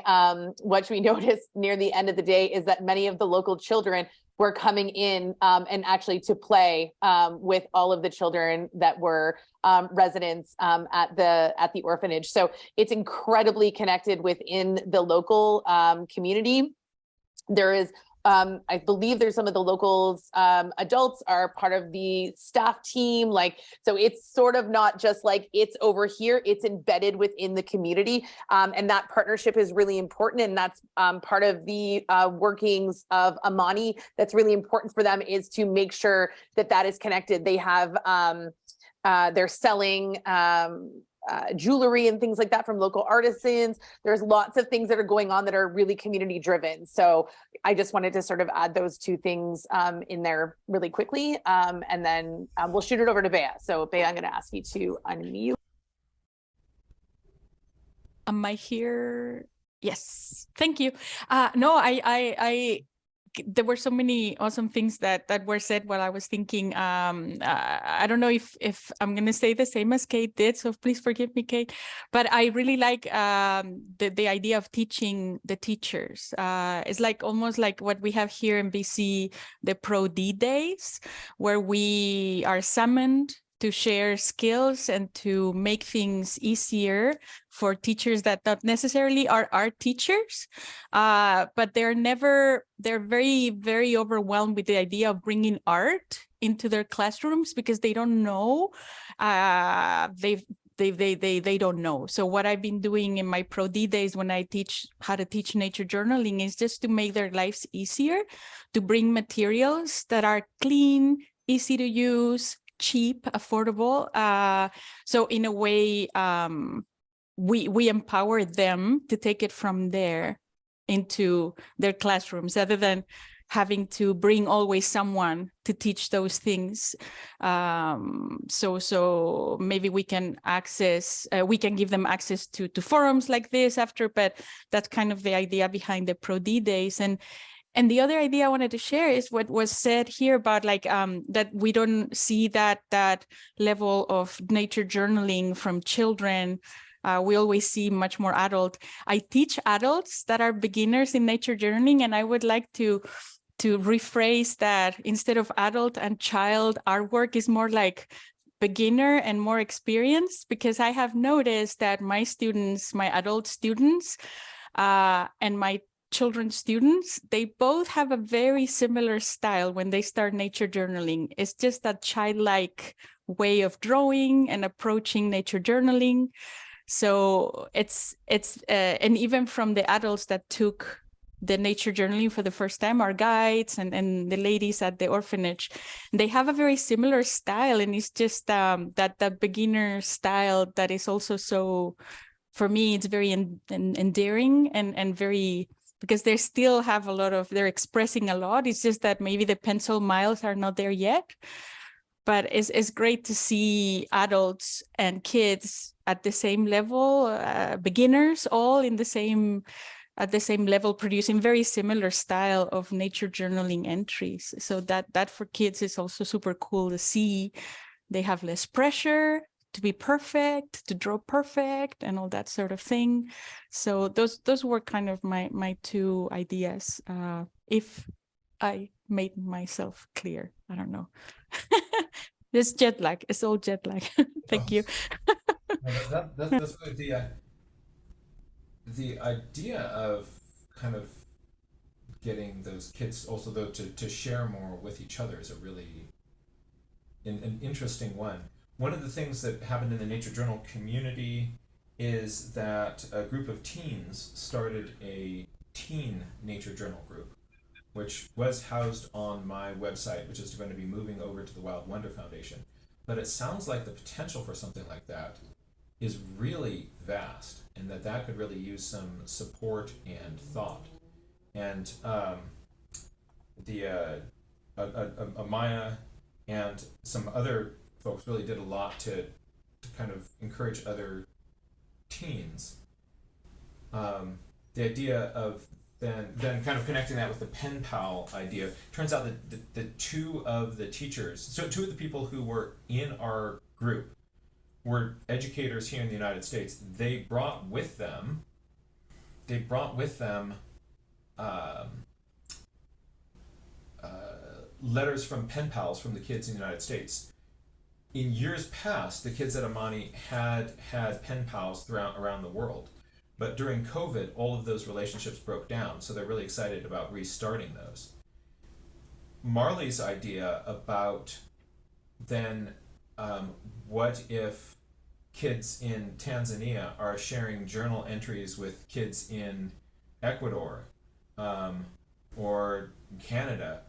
what we noticed near the end of the day is that many of the local children were coming in and actually to play with all of the children that were residents at the orphanage. So it's incredibly connected within the local community. There is I believe there's some of the locals, adults are part of the staff team. So it's sort of not just like it's over here, it's embedded within the community. And that partnership is really important. And that's part of the workings of Amani. That's really important for them, is to make sure that that is connected. They have, they're selling jewelry and things like that from local artisans. There's lots of things that are going on that are really community driven. So I just wanted to sort of add those two things in there really quickly. And then we'll shoot it over to Bea. So Bea, I'm going to ask you to unmute. Am I here? Yes, thank you. No, I there were so many awesome things that were said while I was thinking. I don't know if I'm gonna say the same as Kate did, so please forgive me, Kate. But I really like the idea of teaching the teachers. It's like almost like what we have here in BC, the Pro D days, where we are summoned to share skills and to make things easier for teachers that not necessarily are art teachers, but they're very, very overwhelmed with the idea of bringing art into their classrooms because they don't know. They don't know. So what I've been doing in my Pro D days when I teach how to teach nature journaling is just to make their lives easier, to bring materials that are clean, easy to use, cheap, affordable. So in a way, we empower them to take it from there into their classrooms, rather than having to bring always someone to teach those things. So maybe we can give them access to forums like this after, but that's kind of the idea behind the Pro D days. And the other idea I wanted to share is what was said here about like that we don't see that level of nature journaling from children. We always see much more adult. I teach adults that are beginners in nature journaling, and I would like to rephrase that. Instead of adult and child, artwork is more like beginner and more experienced, because I have noticed that my students, my adult students, and my children students, they both have a very similar style when they start nature journaling. It's just that childlike way of drawing and approaching nature journaling. So it's and even from the adults that took the nature journaling for the first time, our guides and the ladies at the orphanage, they have a very similar style, and it's just that beginner style that is also so, for me, it's very endearing and very, because they still have they're expressing a lot. It's just that maybe the pencil miles are not there yet. But it's great to see adults and kids at the same level, beginners all at the same level, producing very similar style of nature journaling entries. So that for kids is also super cool to see. They have less pressure to be perfect, to draw perfect, and all that sort of thing. So those were kind of my two ideas. If I made myself clear, I don't know. It's jet lag. It's all jet lag. Thank you. That's really the idea of kind of getting those kids also though to share more with each other is a really an interesting one. One of the things that happened in the Nature Journal community is that a group of teens started a teen Nature Journal group, which was housed on my website, which is going to be moving over to the Wild Wonder Foundation. But it sounds like the potential for something like that is really vast, and that could really use some support and thought. And Amaya and some other folks really did a lot to kind of encourage other teens. The idea of then kind of connecting that with the pen pal idea, turns out that the two of the teachers, so two of the people who were in our group were educators here in the United States. They brought with them letters from pen pals from the kids in the United States. In years past, the kids at Amani had pen pals around the world. But during COVID, all of those relationships broke down, so they're really excited about restarting those. Marley's idea about then what if kids in Tanzania are sharing journal entries with kids in Ecuador or Canada?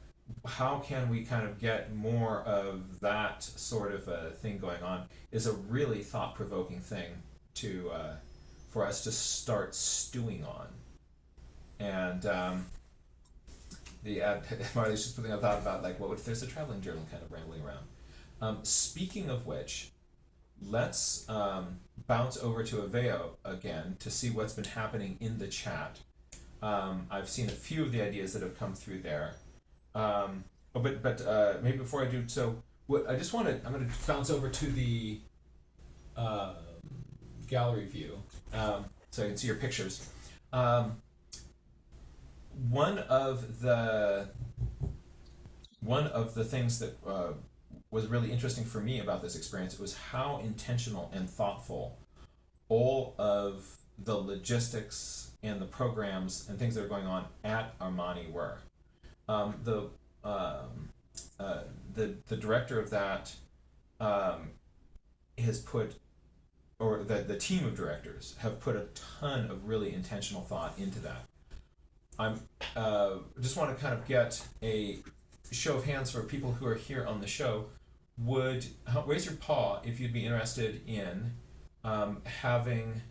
How can we kind of get more of that sort of a thing going on is a really thought-provoking thing to for us to start stewing on. And Marley's just putting a thought about like, what if there's a traveling journal kind of rambling around. Speaking of which, let's bounce over to Aveo again to see what's been happening in the chat. I've seen a few of the ideas that have come through there. But maybe before I do so, I'm going to bounce over to the gallery view so I can see your pictures. One of the things that was really interesting for me about this experience was how intentional and thoughtful all of the logistics and the programs and things that are going on at Amani were. The director of that has put, or the team of directors have put a ton of really intentional thought into that. I'm just want to kind of get a show of hands for people who are here on the show. Would raise your paw if you'd be interested in having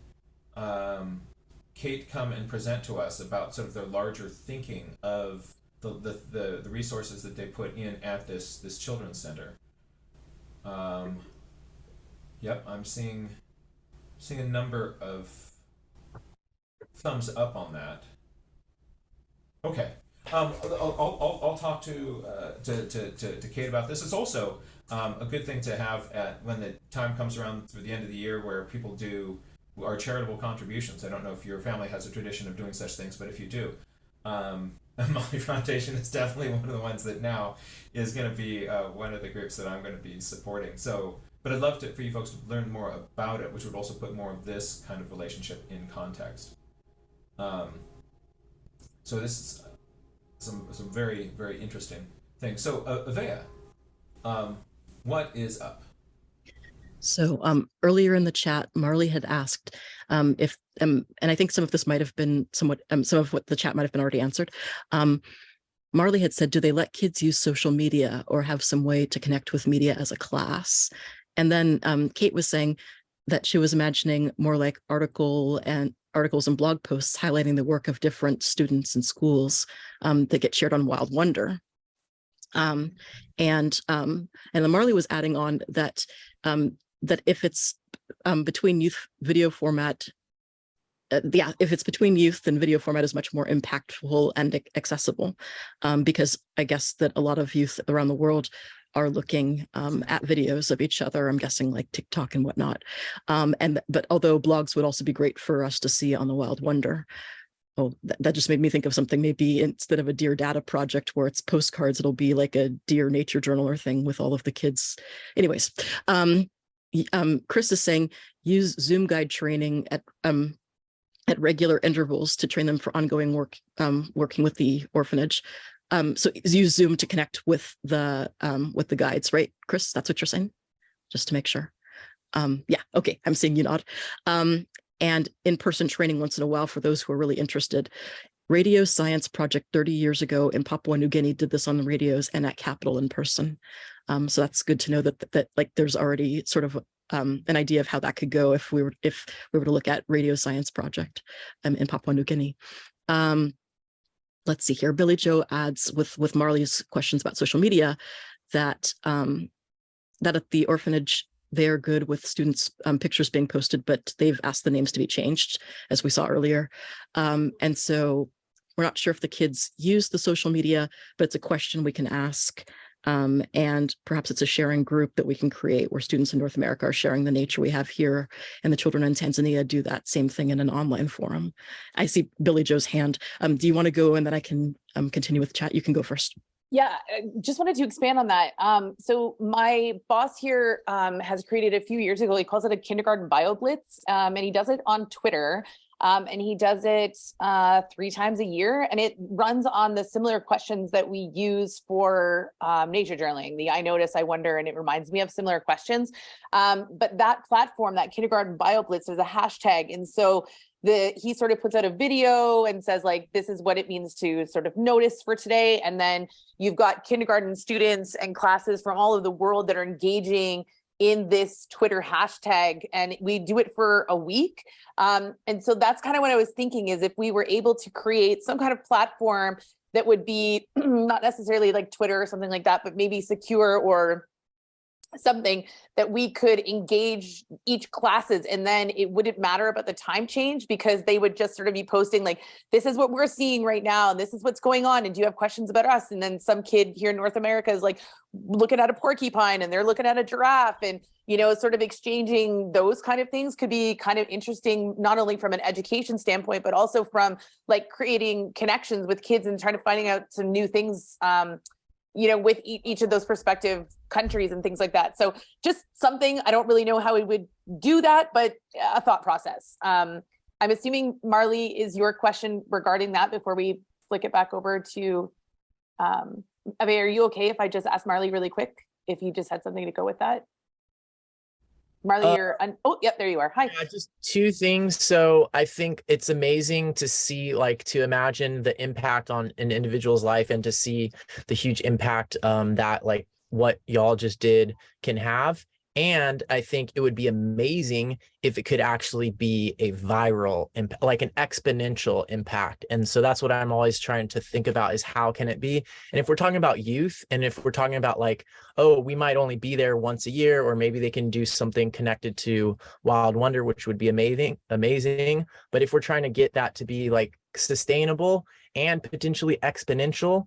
Kate come and present to us about sort of their larger thinking of the resources that they put in at this children's center. Yep, I'm seeing a number of thumbs up on that. Okay, I'll talk to Kate about this. It's also a good thing to have when the time comes around through the end of the year where people do our charitable contributions. I don't know if your family has a tradition of doing such things, but if you do, Amani Foundation is definitely one of the ones that now is going to be one of the groups that I'm going to be supporting. So, but I'd love for you folks to learn more about it, which would also put more of this kind of relationship in context. So this is some very, very interesting things. So Avea, what is up? So earlier in the chat, Marley had asked if, and I think some of this might have been somewhat, some of what the chat might have been already answered. Marley had said, do they let kids use social media or have some way to connect with media as a class? And then Kate was saying that she was imagining more like articles and blog posts highlighting the work of different students and schools that get shared on Wild Wonder. And then Marley was adding on that that if it's between youth video format, if it's between youth, then video format is much more impactful and accessible, because I guess that a lot of youth around the world are looking at videos of each other, I'm guessing like TikTok and whatnot. But although blogs would also be great for us to see on the Wild Wonder. Oh, that just made me think of something, maybe instead of a Dear Data project where it's postcards, it'll be like a Dear Nature Journaler thing with all of the kids. Anyways, Chris is saying use Zoom guide training at regular intervals to train them for ongoing work, working with the orphanage. So use Zoom to connect with the guides, right, Chris? That's what you're saying? Just to make sure. Yeah, okay, I'm seeing you nod. And in-person training once in a while for those who are really interested. Radio Science Project 30 years ago in Papua New Guinea did this on the radios and at Capitol in person. So that's good to know that like there's already sort of an idea of how that could go if we were to look at Radio Science Project in Papua New Guinea. Let's see here. Billie Joe adds with Marley's questions about social media that that at the orphanage they're good with students' pictures being posted, but they've asked the names to be changed, as we saw earlier. And so we're not sure if the kids use the social media, but it's a question we can ask. And perhaps it's a sharing group that we can create where students in North America are sharing the nature we have here, and the children in Tanzania do that same thing in an online forum. I see Billie Joe's hand. Do you want to go and then I can continue with the chat? You can go first. Yeah, just wanted to expand on that. So my boss here has created a few years ago, he calls it a kindergarten bio blitz, and he does it on Twitter. And he does it 3 times a year, and it runs on the similar questions that we use for nature journaling, the I notice, I wonder, and it reminds me of similar questions. But that platform, that kindergarten bio blitz, is a hashtag. And so he sort of puts out a video and says, like, this is what it means to sort of notice for today. And then you've got kindergarten students and classes from all over the world that are engaging in this Twitter hashtag, and we do it for a week. And so that's kind of what I was thinking, is if we were able to create some kind of platform that would be not necessarily like Twitter or something like that, but maybe secure or something that we could engage each classes, and then it wouldn't matter about the time change, because they would just sort of be posting like, this is what we're seeing right now, and this is what's going on, and do you have questions about us? And then some kid here in North America is like looking at a porcupine, and they're looking at a giraffe, and sort of exchanging those kind of things could be kind of interesting, not only from an education standpoint, but also from like creating connections with kids and trying to finding out some new things with each of those prospective countries and things like that. So just something, I don't really know how we would do that, but a thought process. I'm assuming, Marley, is your question regarding that before we flick it back over to, Ave, are you okay if I just ask Marley really quick, if you just had something to go with that? Marley, oh, yep, there you are. Hi. Yeah, just two things. So I think it's amazing to see, like, to imagine the impact on an individual's life, and to see the huge impact that like what y'all just did can have. And I think it would be amazing if it could actually be a viral impact, like an exponential impact. And so that's what I'm always trying to think about, is how can it be? And if we're talking about youth, and if we're talking about like, oh, we might only be there once a year, or maybe they can do something connected to Wild Wonder, which would be amazing. But if we're trying to get that to be like sustainable and potentially exponential,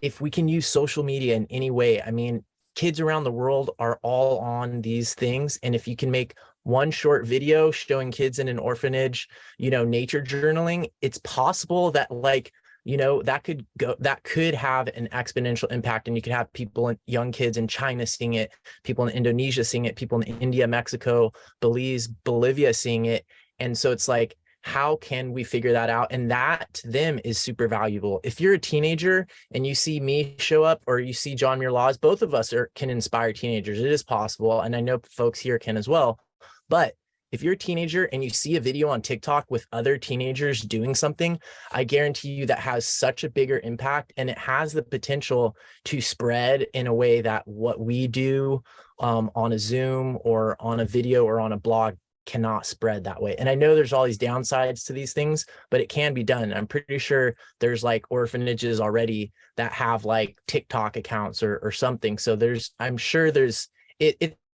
if we can use social media in any way, I mean, kids around the world are all on these things. And if you can make one short video showing kids in an orphanage, nature journaling, it's possible that like, that could have an exponential impact. And you could have people, young kids in China seeing it, people in Indonesia seeing it, people in India, Mexico, Belize, Bolivia seeing it. And so it's like, how can we figure that out? And that to them is super valuable. If you're a teenager and you see me show up, or you see John Muir Laws, both of us can inspire teenagers. It is possible. And I know folks here can as well. But if you're a teenager and you see a video on TikTok with other teenagers doing something, I guarantee you that has such a bigger impact, and it has the potential to spread in a way that what we do on a Zoom or on a video or on a blog cannot spread that way. And I know there's all these downsides to these things, but it can be done. I'm pretty sure there's like orphanages already that have like TikTok accounts or something. So I'm sure it's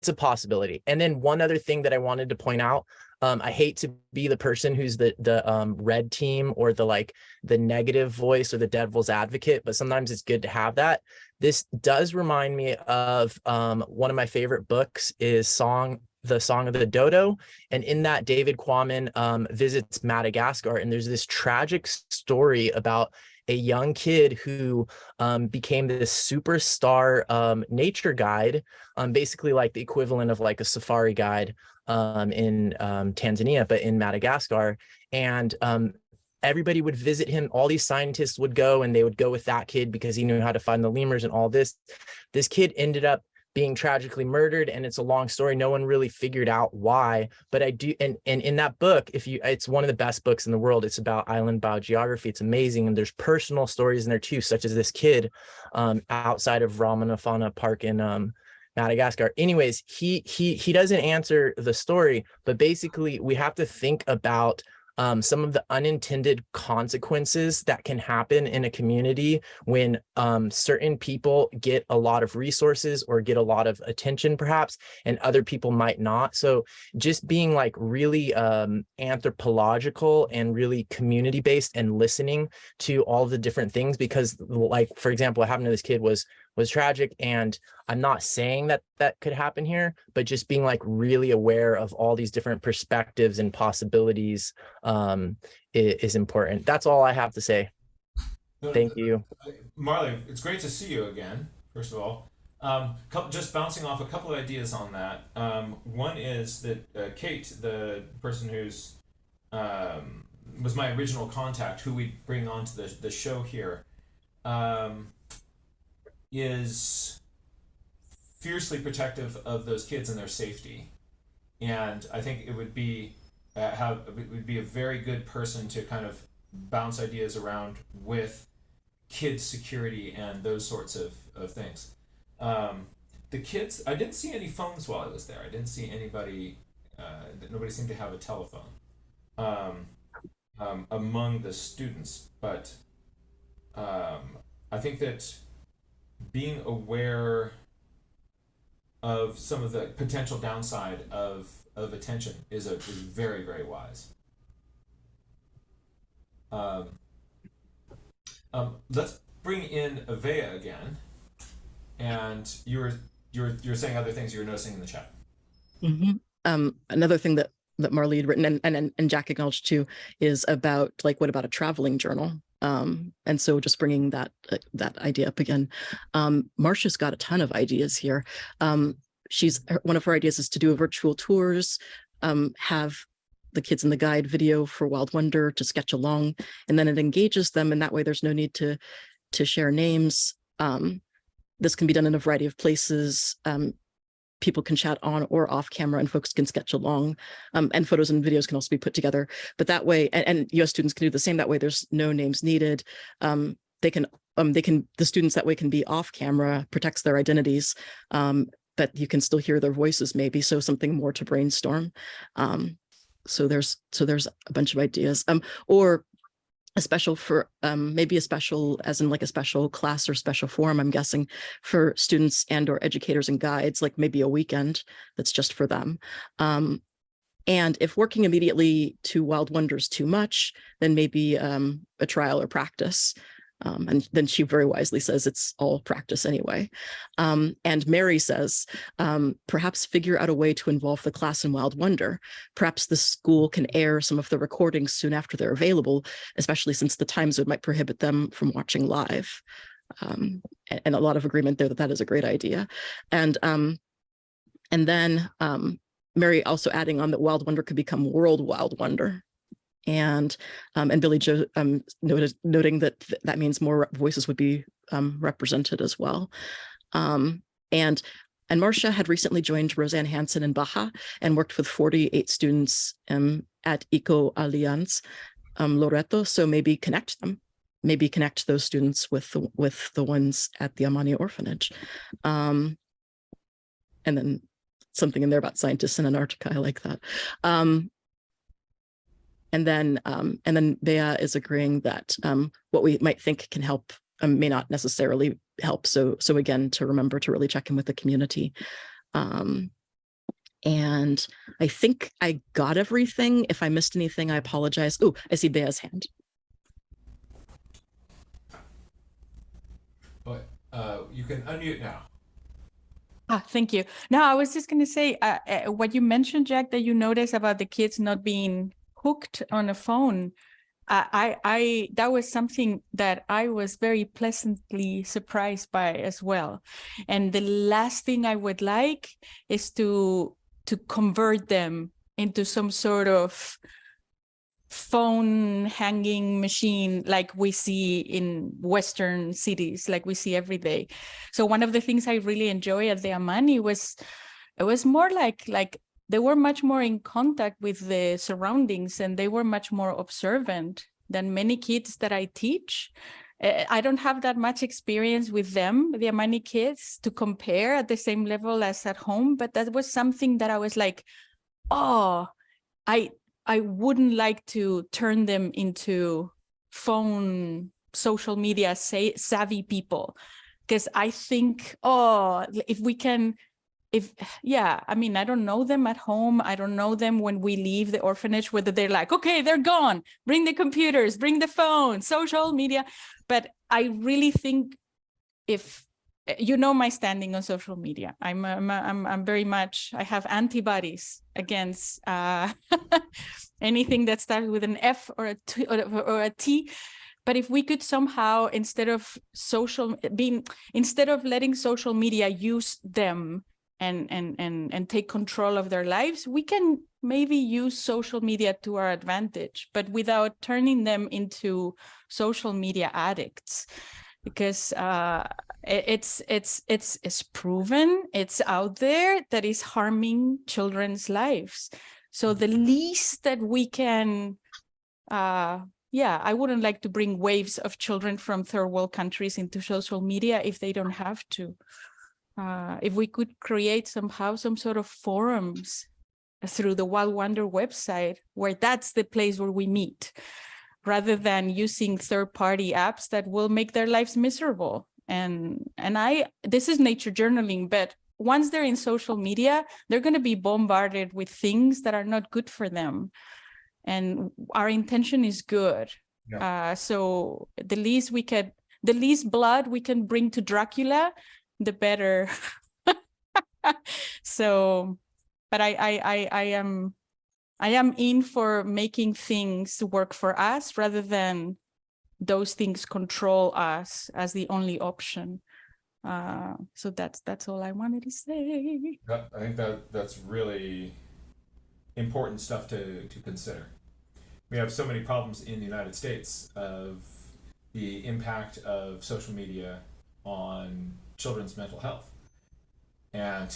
a possibility. And then one other thing that I wanted to point out, I hate to be the person who's the red team, or the negative voice, or the devil's advocate, but sometimes it's good to have that. This does remind me of one of my favorite books is The Song of the Dodo. And in that, David Quammen visits Madagascar, and there's this tragic story about a young kid who became this superstar nature guide, basically like the equivalent of like a safari guide in Tanzania, but in Madagascar. And everybody would visit him. All these scientists would go, and they would go with that kid because he knew how to find the lemurs and all this. This kid ended up being tragically murdered, and it's a long story. No one really figured out why, but I do. And in that book, it's one of the best books in the world. It's about island biogeography. It's amazing. And there's personal stories in there too, such as this kid outside of Ramanafana Park in Madagascar. Anyways, he doesn't answer the story, but basically we have to think about some of the unintended consequences that can happen in a community when certain people get a lot of resources or get a lot of attention perhaps, and other people might not. So just being like really anthropological and really community-based, and listening to all the different things, because like, for example, what happened to this kid was tragic, and I'm not saying that could happen here, but just being like really aware of all these different perspectives and possibilities is important. That's all I have to say. Thank you. Marley, it's great to see you again, first of all. Just bouncing off a couple of ideas on that. One is that Kate, the person who's was my original contact, who we bring onto the show here, is fiercely protective of those kids and their safety, and I think it would be a very good person to kind of bounce ideas around with kids' security and those sorts of things. the kids, I didn't see any phones while I was there. I didn't see anybody, nobody seemed to have a telephone among the students. But I think that being aware of some of the potential downside of attention is very, very wise. Let's bring in Avea again, and you're saying other things you're noticing in the chat. Another thing that Marley had written and Jack acknowledged too is about like, what about a traveling journal? And so just bringing that idea up again. Marcia's got a ton of ideas here. One of her ideas is to do a virtual tours, have the kids in the guide video for Wild Wonder to sketch along, and then it engages them, and that way there's no need to share names. This can be done in a variety of places. People can chat on or off camera, and folks can sketch along, and photos and videos can also be put together. But that way, and US students can do the same. That way, there's no names needed. The students that way can be off camera, protects their identities, but you can still hear their voices maybe. So something more to brainstorm. So there's a bunch of ideas, or a special for maybe a special as in like a special class or special forum, I'm guessing, for students and or educators and guides, like maybe a weekend that's just for them. And if working immediately to Wild Wonders too much, then maybe a trial or practice. And then she very wisely says it's all practice anyway. And Mary says, perhaps figure out a way to involve the class in Wild Wonder. Perhaps the school can air some of the recordings soon after they're available, especially since the time zone might prohibit them from watching live. And a lot of agreement there that is a great idea. And then Mary also adding on that Wild Wonder could become World Wild Wonder. And Billie Jo noting that means more voices would be represented as well. And Marcia had recently joined Roseanne Hansen in Baja and worked with 48 students at Eco Alliance Loreto. So maybe connect them, maybe connect those students with the ones at the Amani Orphanage. And then something in there about scientists in Antarctica. I like that. And then Bea is agreeing that what we might think can help may not necessarily help. So again, to remember to really check in with the community. And I think I got everything. If I missed anything, I apologize. Oh, I see Bea's hand. But you can unmute now. Thank you. No, I was just going to say what you mentioned, Jack, that you noticed about the kids not being hooked on a phone. That was something that I was very pleasantly surprised by as well. And the last thing I would like is to convert them into some sort of phone hanging machine like we see in Western cities, like we see every day. So one of the things I really enjoy at the Amani was, it was more like they were much more in contact with the surroundings, and they were much more observant than many kids that I teach. I don't have that much experience with them, the Amani kids, to compare at the same level as at home, but that was something that I was like, oh, I wouldn't like to turn them into phone, social media savvy people, because I think, oh, if we can, I mean, I don't know them at home. I don't know them when we leave the orphanage, whether they're like, okay, they're gone. Bring the computers, bring the phone, social media. But I really think, if you know my standing on social media, I'm very much, I have antibodies against anything that starts with an F or a T. But if we could somehow, instead of letting social media use them and take control of their lives, we can maybe use social media to our advantage, but without turning them into social media addicts, because it's proven, it's out there, that is harming children's lives. So the least that we can, I wouldn't like to bring waves of children from third world countries into social media if they don't have to. if we could create somehow some sort of forums through the Wild Wonder website, where that's the place where we meet, rather than using third-party apps that will make their lives miserable. And this is nature journaling, but once they're in social media, they're going to be bombarded with things that are not good for them. And our intention is good. Yeah. So the least blood we can bring to Dracula, the better. So, but I am in for making things work for us rather than those things control us as the only option. So that's all I wanted to say. I think that's really important stuff to consider. We have so many problems in the United States of the impact of social media on children's mental health. And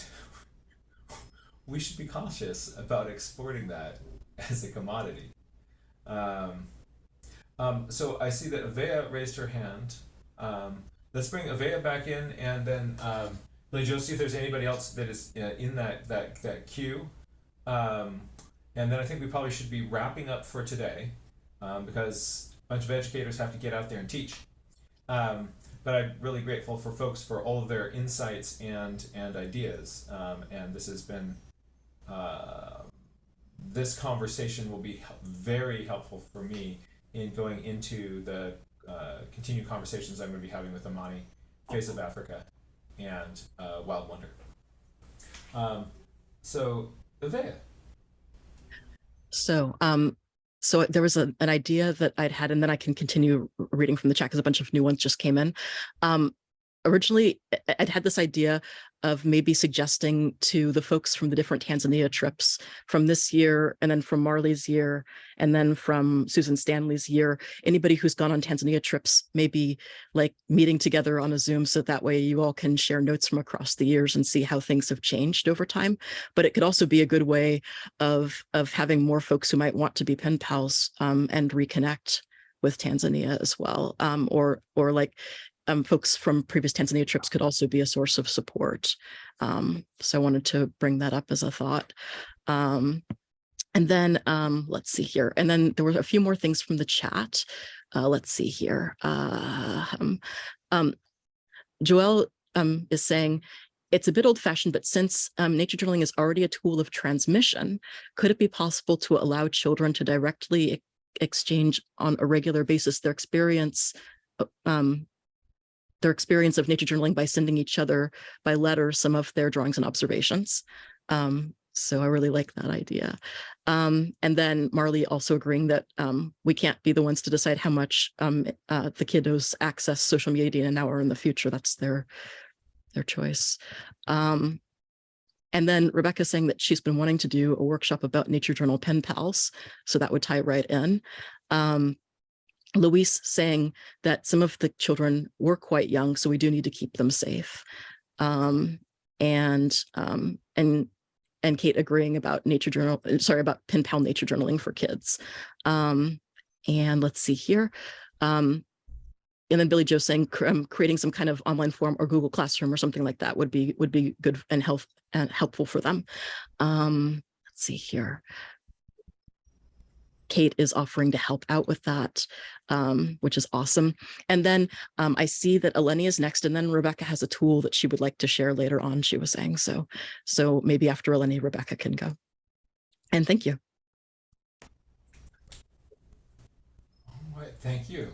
we should be cautious about exporting that as a commodity. So I see that Avea raised her hand. Let's bring Avea back in, and then Billie Jo, see if there's anybody else that is in that queue. And then I think we probably should be wrapping up for today, because a bunch of educators have to get out there and teach. But I'm really grateful for folks for all of their insights and ideas. And this has been, this conversation will be very helpful for me in going into the continued conversations I'm going to be having with Amani, Face of Africa, and Wild Wonder. So, Avea. So there was an idea that I'd had, and then I can continue reading from the chat because a bunch of new ones just came in. Originally, I'd had this idea of maybe suggesting to the folks from the different Tanzania trips from this year, and then from Marley's year, and then from Susan Stanley's year, anybody who's gone on Tanzania trips, maybe like meeting together on a Zoom, so that way you all can share notes from across the years and see how things have changed over time. But it could also be a good way of having more folks who might want to be pen pals and reconnect with Tanzania as well, or like folks from previous Tanzania trips could also be a source of support. So I wanted to bring that up as a thought. And then let's see here. And then there were a few more things from the chat. Let's see here. Joelle is saying, it's a bit old-fashioned, but since nature journaling is already a tool of transmission, could it be possible to allow children to directly exchange on a regular basis their experience of nature journaling by sending each other by letter some of their drawings and observations? So I really like that idea. And then Marley also agreeing that we can't be the ones to decide how much the kiddos access social media now or in the future. That's their choice. And then Rebecca saying that she's been wanting to do a workshop about nature journal pen pals. So that would tie right in. Louise saying that some of the children were quite young, so we do need to keep them safe. And Kate agreeing about about pen pal nature journaling for kids. And let's see here. And then Billie Jo saying creating some kind of online form or Google Classroom or something like that would be good and helpful for them. Let's see here. Kate is offering to help out with that, which is awesome. And then I see that Eleni is next, and then Rebecca has a tool that she would like to share later on, she was saying. So maybe after Eleni, Rebecca can go. And thank you. All right, thank you.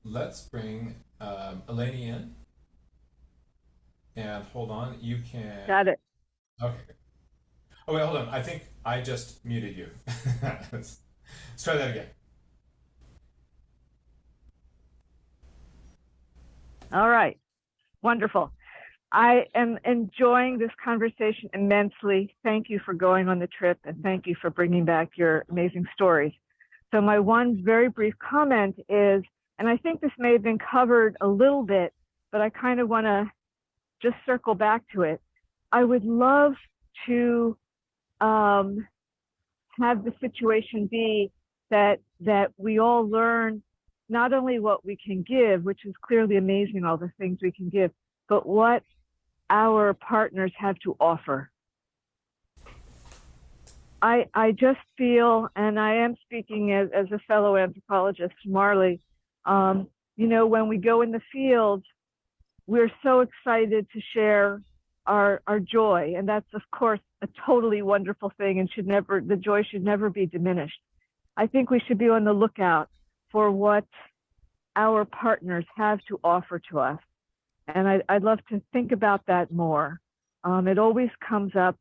Let's bring Eleni in. And hold on, you can... Got it. Okay. Oh, wait, hold on. I think I just muted you. Let's try that again. All right. Wonderful. I am enjoying this conversation immensely. Thank you for going on the trip, and thank you for bringing back your amazing stories. So my one very brief comment is, and I think this may have been covered a little bit, but I kind of want to just circle back to it. I would love to have the situation be that we all learn not only what we can give, which is clearly amazing, all the things we can give, but what our partners have to offer. I just feel, and I am speaking as a fellow anthropologist, Marley, you know, when we go in the field, we're so excited to share our joy. And that's, of course, a totally wonderful thing and the joy should never be diminished. I think we should be on the lookout for what our partners have to offer to us. And I'd love to think about that more. It always comes up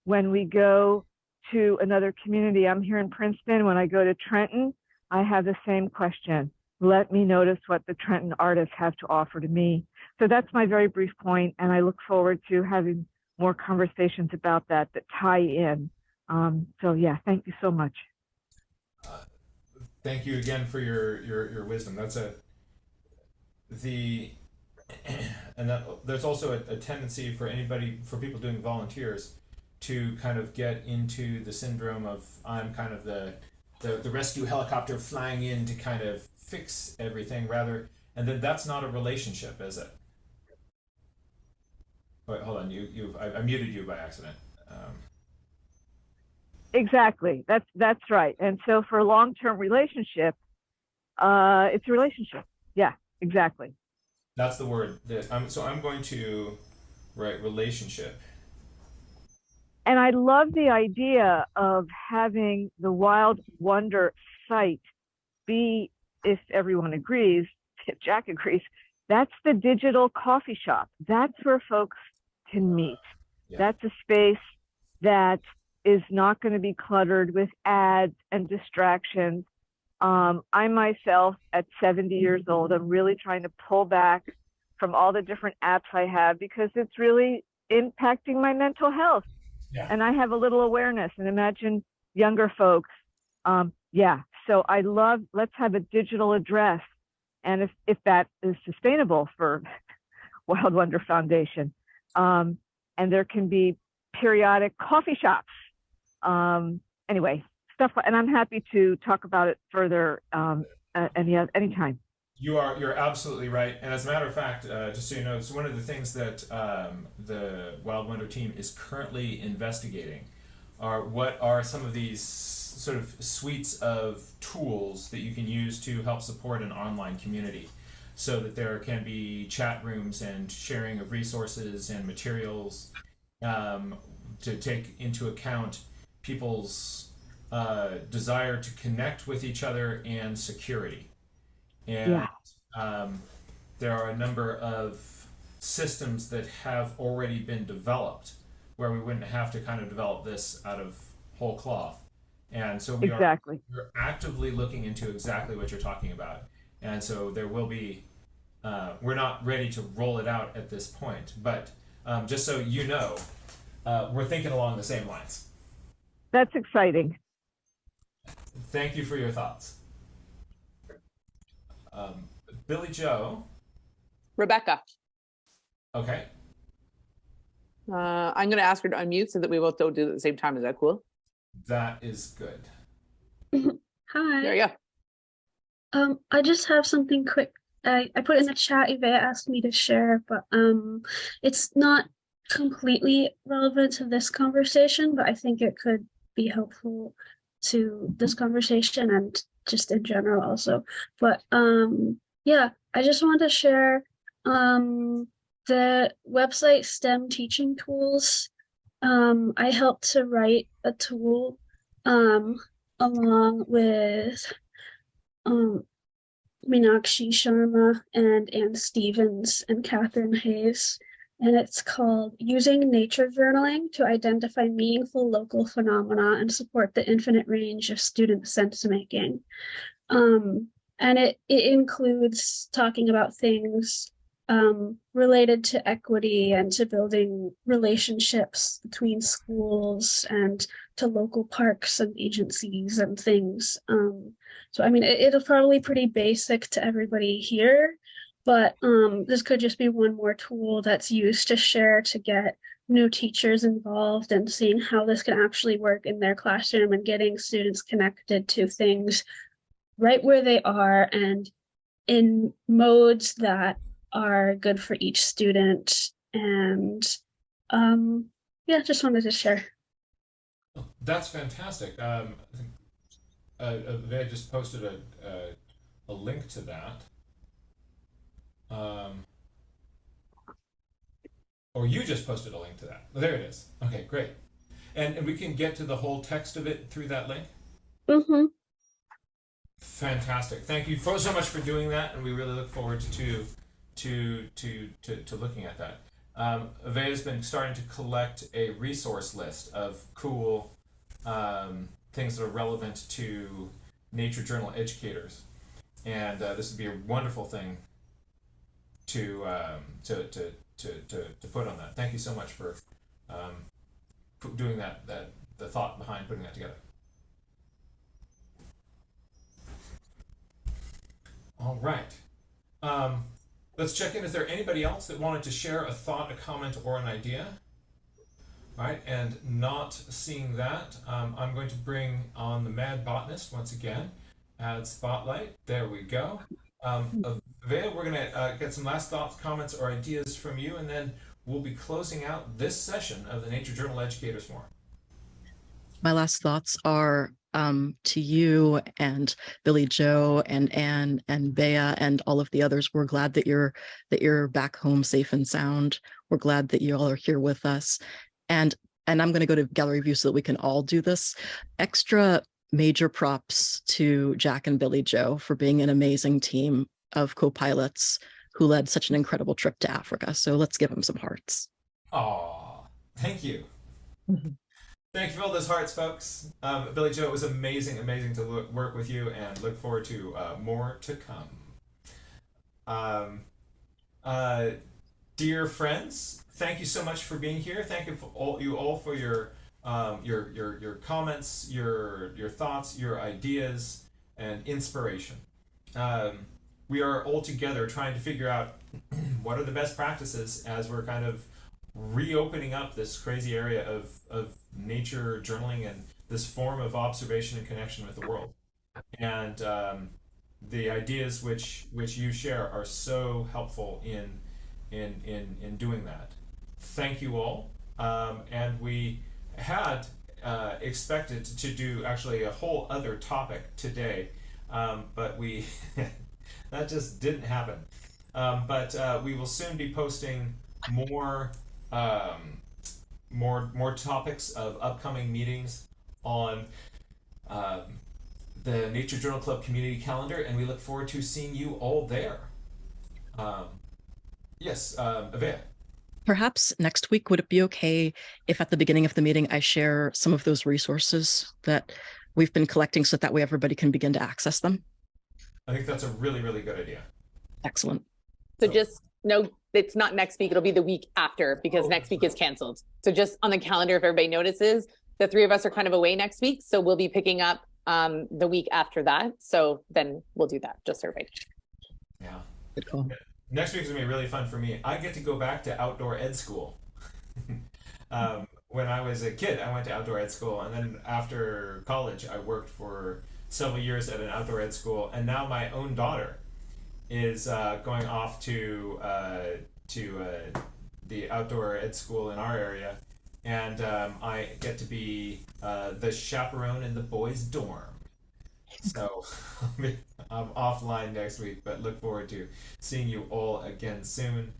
when we go to another community. I'm here in Princeton. When I go to Trenton, I have the same question. Let me notice what the Trenton artists have to offer to me. So that's my very brief point, and I look forward to having more conversations about that tie in. So yeah, thank you so much. Thank you again for your wisdom. That's there's also a tendency for people doing volunteers to kind of get into the syndrome of I'm kind of the rescue helicopter flying in to kind of fix everything and then that's not a relationship, is it? Wait, hold on, I muted you by accident. Exactly, that's right. And so for a long-term relationship, it's a relationship. Yeah, exactly. That's the word so I'm going to write relationship. And I love the idea of having the Wild Wonder site be, if everyone agrees, if Jack agrees, that's the digital coffee shop. That's where folks can meet. Yeah. That's a space that is not going to be cluttered with ads and distractions. I myself, at 70 years old, I'm really trying to pull back from all the different apps I have because it's really impacting my mental health. Yeah. And I have a little awareness, and imagine younger folks. So I love, let's have a digital address. And if that is sustainable for Wild Wonder Foundation, and there can be periodic coffee shops. Anyway, and I'm happy to talk about it further anytime. You're absolutely right. And as a matter of fact, just so you know, it's one of the things that the Wild Wonder team is currently investigating what are some of these sort of suites of tools that you can use to help support an online community so that there can be chat rooms and sharing of resources and materials to take into account people's desire to connect with each other and security. And there are a number of systems that have already been developed where we wouldn't have to kind of develop this out of whole cloth. And so we're actively looking into exactly what you're talking about. And so there will be, we're not ready to roll it out at this point, but just so you know, we're thinking along the same lines. That's exciting. Thank you for your thoughts. Billie Joe. Rebecca. Okay. I'm going to ask her to unmute so that we both don't do it at the same time. Is that cool? That is good. Hi. There you go. I just have something quick. I put in the chat, Yvette asked me to share, but it's not completely relevant to this conversation, but I think it could be helpful to this conversation and just in general also. But yeah, I just wanted to share the website STEM Teaching Tools. I helped to write a tool along with Meenakshi Sharma and Ann Stevens and Catherine Hayes. And it's called Using Nature Journaling to Identify Meaningful Local Phenomena and Support the Infinite Range of Student Sense Making. And it includes talking about things related to equity and to building relationships between schools and to local parks and agencies and things. So, I mean, it'll probably be pretty basic to everybody here, but this could just be one more tool that's used to share to get new teachers involved and seeing how this can actually work in their classroom and getting students connected to things right where they are and in modes that are good for each student And yeah, just wanted to share. That's fantastic. I think they just posted a link to that. Or you just posted a link to that. There it is. Okay, great. And we can get to the whole text of it through that link? Mm-hmm. Fantastic. Thank you so much for doing that, and we really look forward to looking at that. Avea's been starting to collect a resource list of cool things that are relevant to nature journal educators, and this would be a wonderful thing to put on that. Thank you so much for doing that. The thought behind putting that together. All right. Let's check in. Is there anybody else that wanted to share a thought, a comment, or an idea? All right, and not seeing that, I'm going to bring on the Mad Botanist once again. Add spotlight. There we go. Avea, we're going to get some last thoughts, comments, or ideas from you, and then we'll be closing out this session of the Nature Journal Educators Forum. My last thoughts are to you and Billie Joe and Anne and Bea and all of the others. We're glad that you're back home safe and sound. We're glad that you all are here with us. And I'm going to go to gallery view so that we can all do this. Extra major props to Jack and Billie Joe for being an amazing team of co-pilots who led such an incredible trip to Africa. So let's give them some hearts. Aw, thank you. Thank you for all those hearts, folks. Billie Joe, it was amazing to work with you, and look forward to more to come. Dear friends, thank you so much for being here. Thank you all for your comments, your thoughts, your ideas, and inspiration. We are all together trying to figure out what are the best practices as we're kind of reopening up this crazy area of nature journaling and this form of observation and connection with the world. And the ideas which you share are so helpful in doing that. Thank you all. And we had expected to do actually a whole other topic today, but we that just didn't happen. But we will soon be posting more topics of upcoming meetings on the Nature Journal Club community calendar, and we look forward to seeing you all there. Yes, Avea. Perhaps next week, would it be okay if at the beginning of the meeting I share some of those resources that we've been collecting so that way everybody can begin to access them? I think that's a really, really good idea. Excellent. So just no, it's not next week. It'll be the week after, because next week is canceled. So just on the calendar, if everybody notices, the three of us are kind of away next week. So we'll be picking up the week after that. So then we'll do that, just so everybody. Yeah. Good call. Next week is going to be really fun for me. I get to go back to outdoor ed school. When I was a kid, I went to outdoor ed school. And then after college, I worked for several years at an outdoor ed school. And now my own daughter is going off to the outdoor ed school in our area. And I get to be the chaperone in the boys' dorm. So I'm offline next week, but look forward to seeing you all again soon.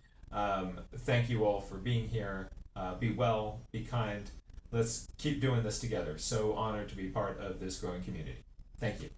Thank you all for being here. Be well, be kind. Let's keep doing this together. So honored to be part of this growing community. Thank you.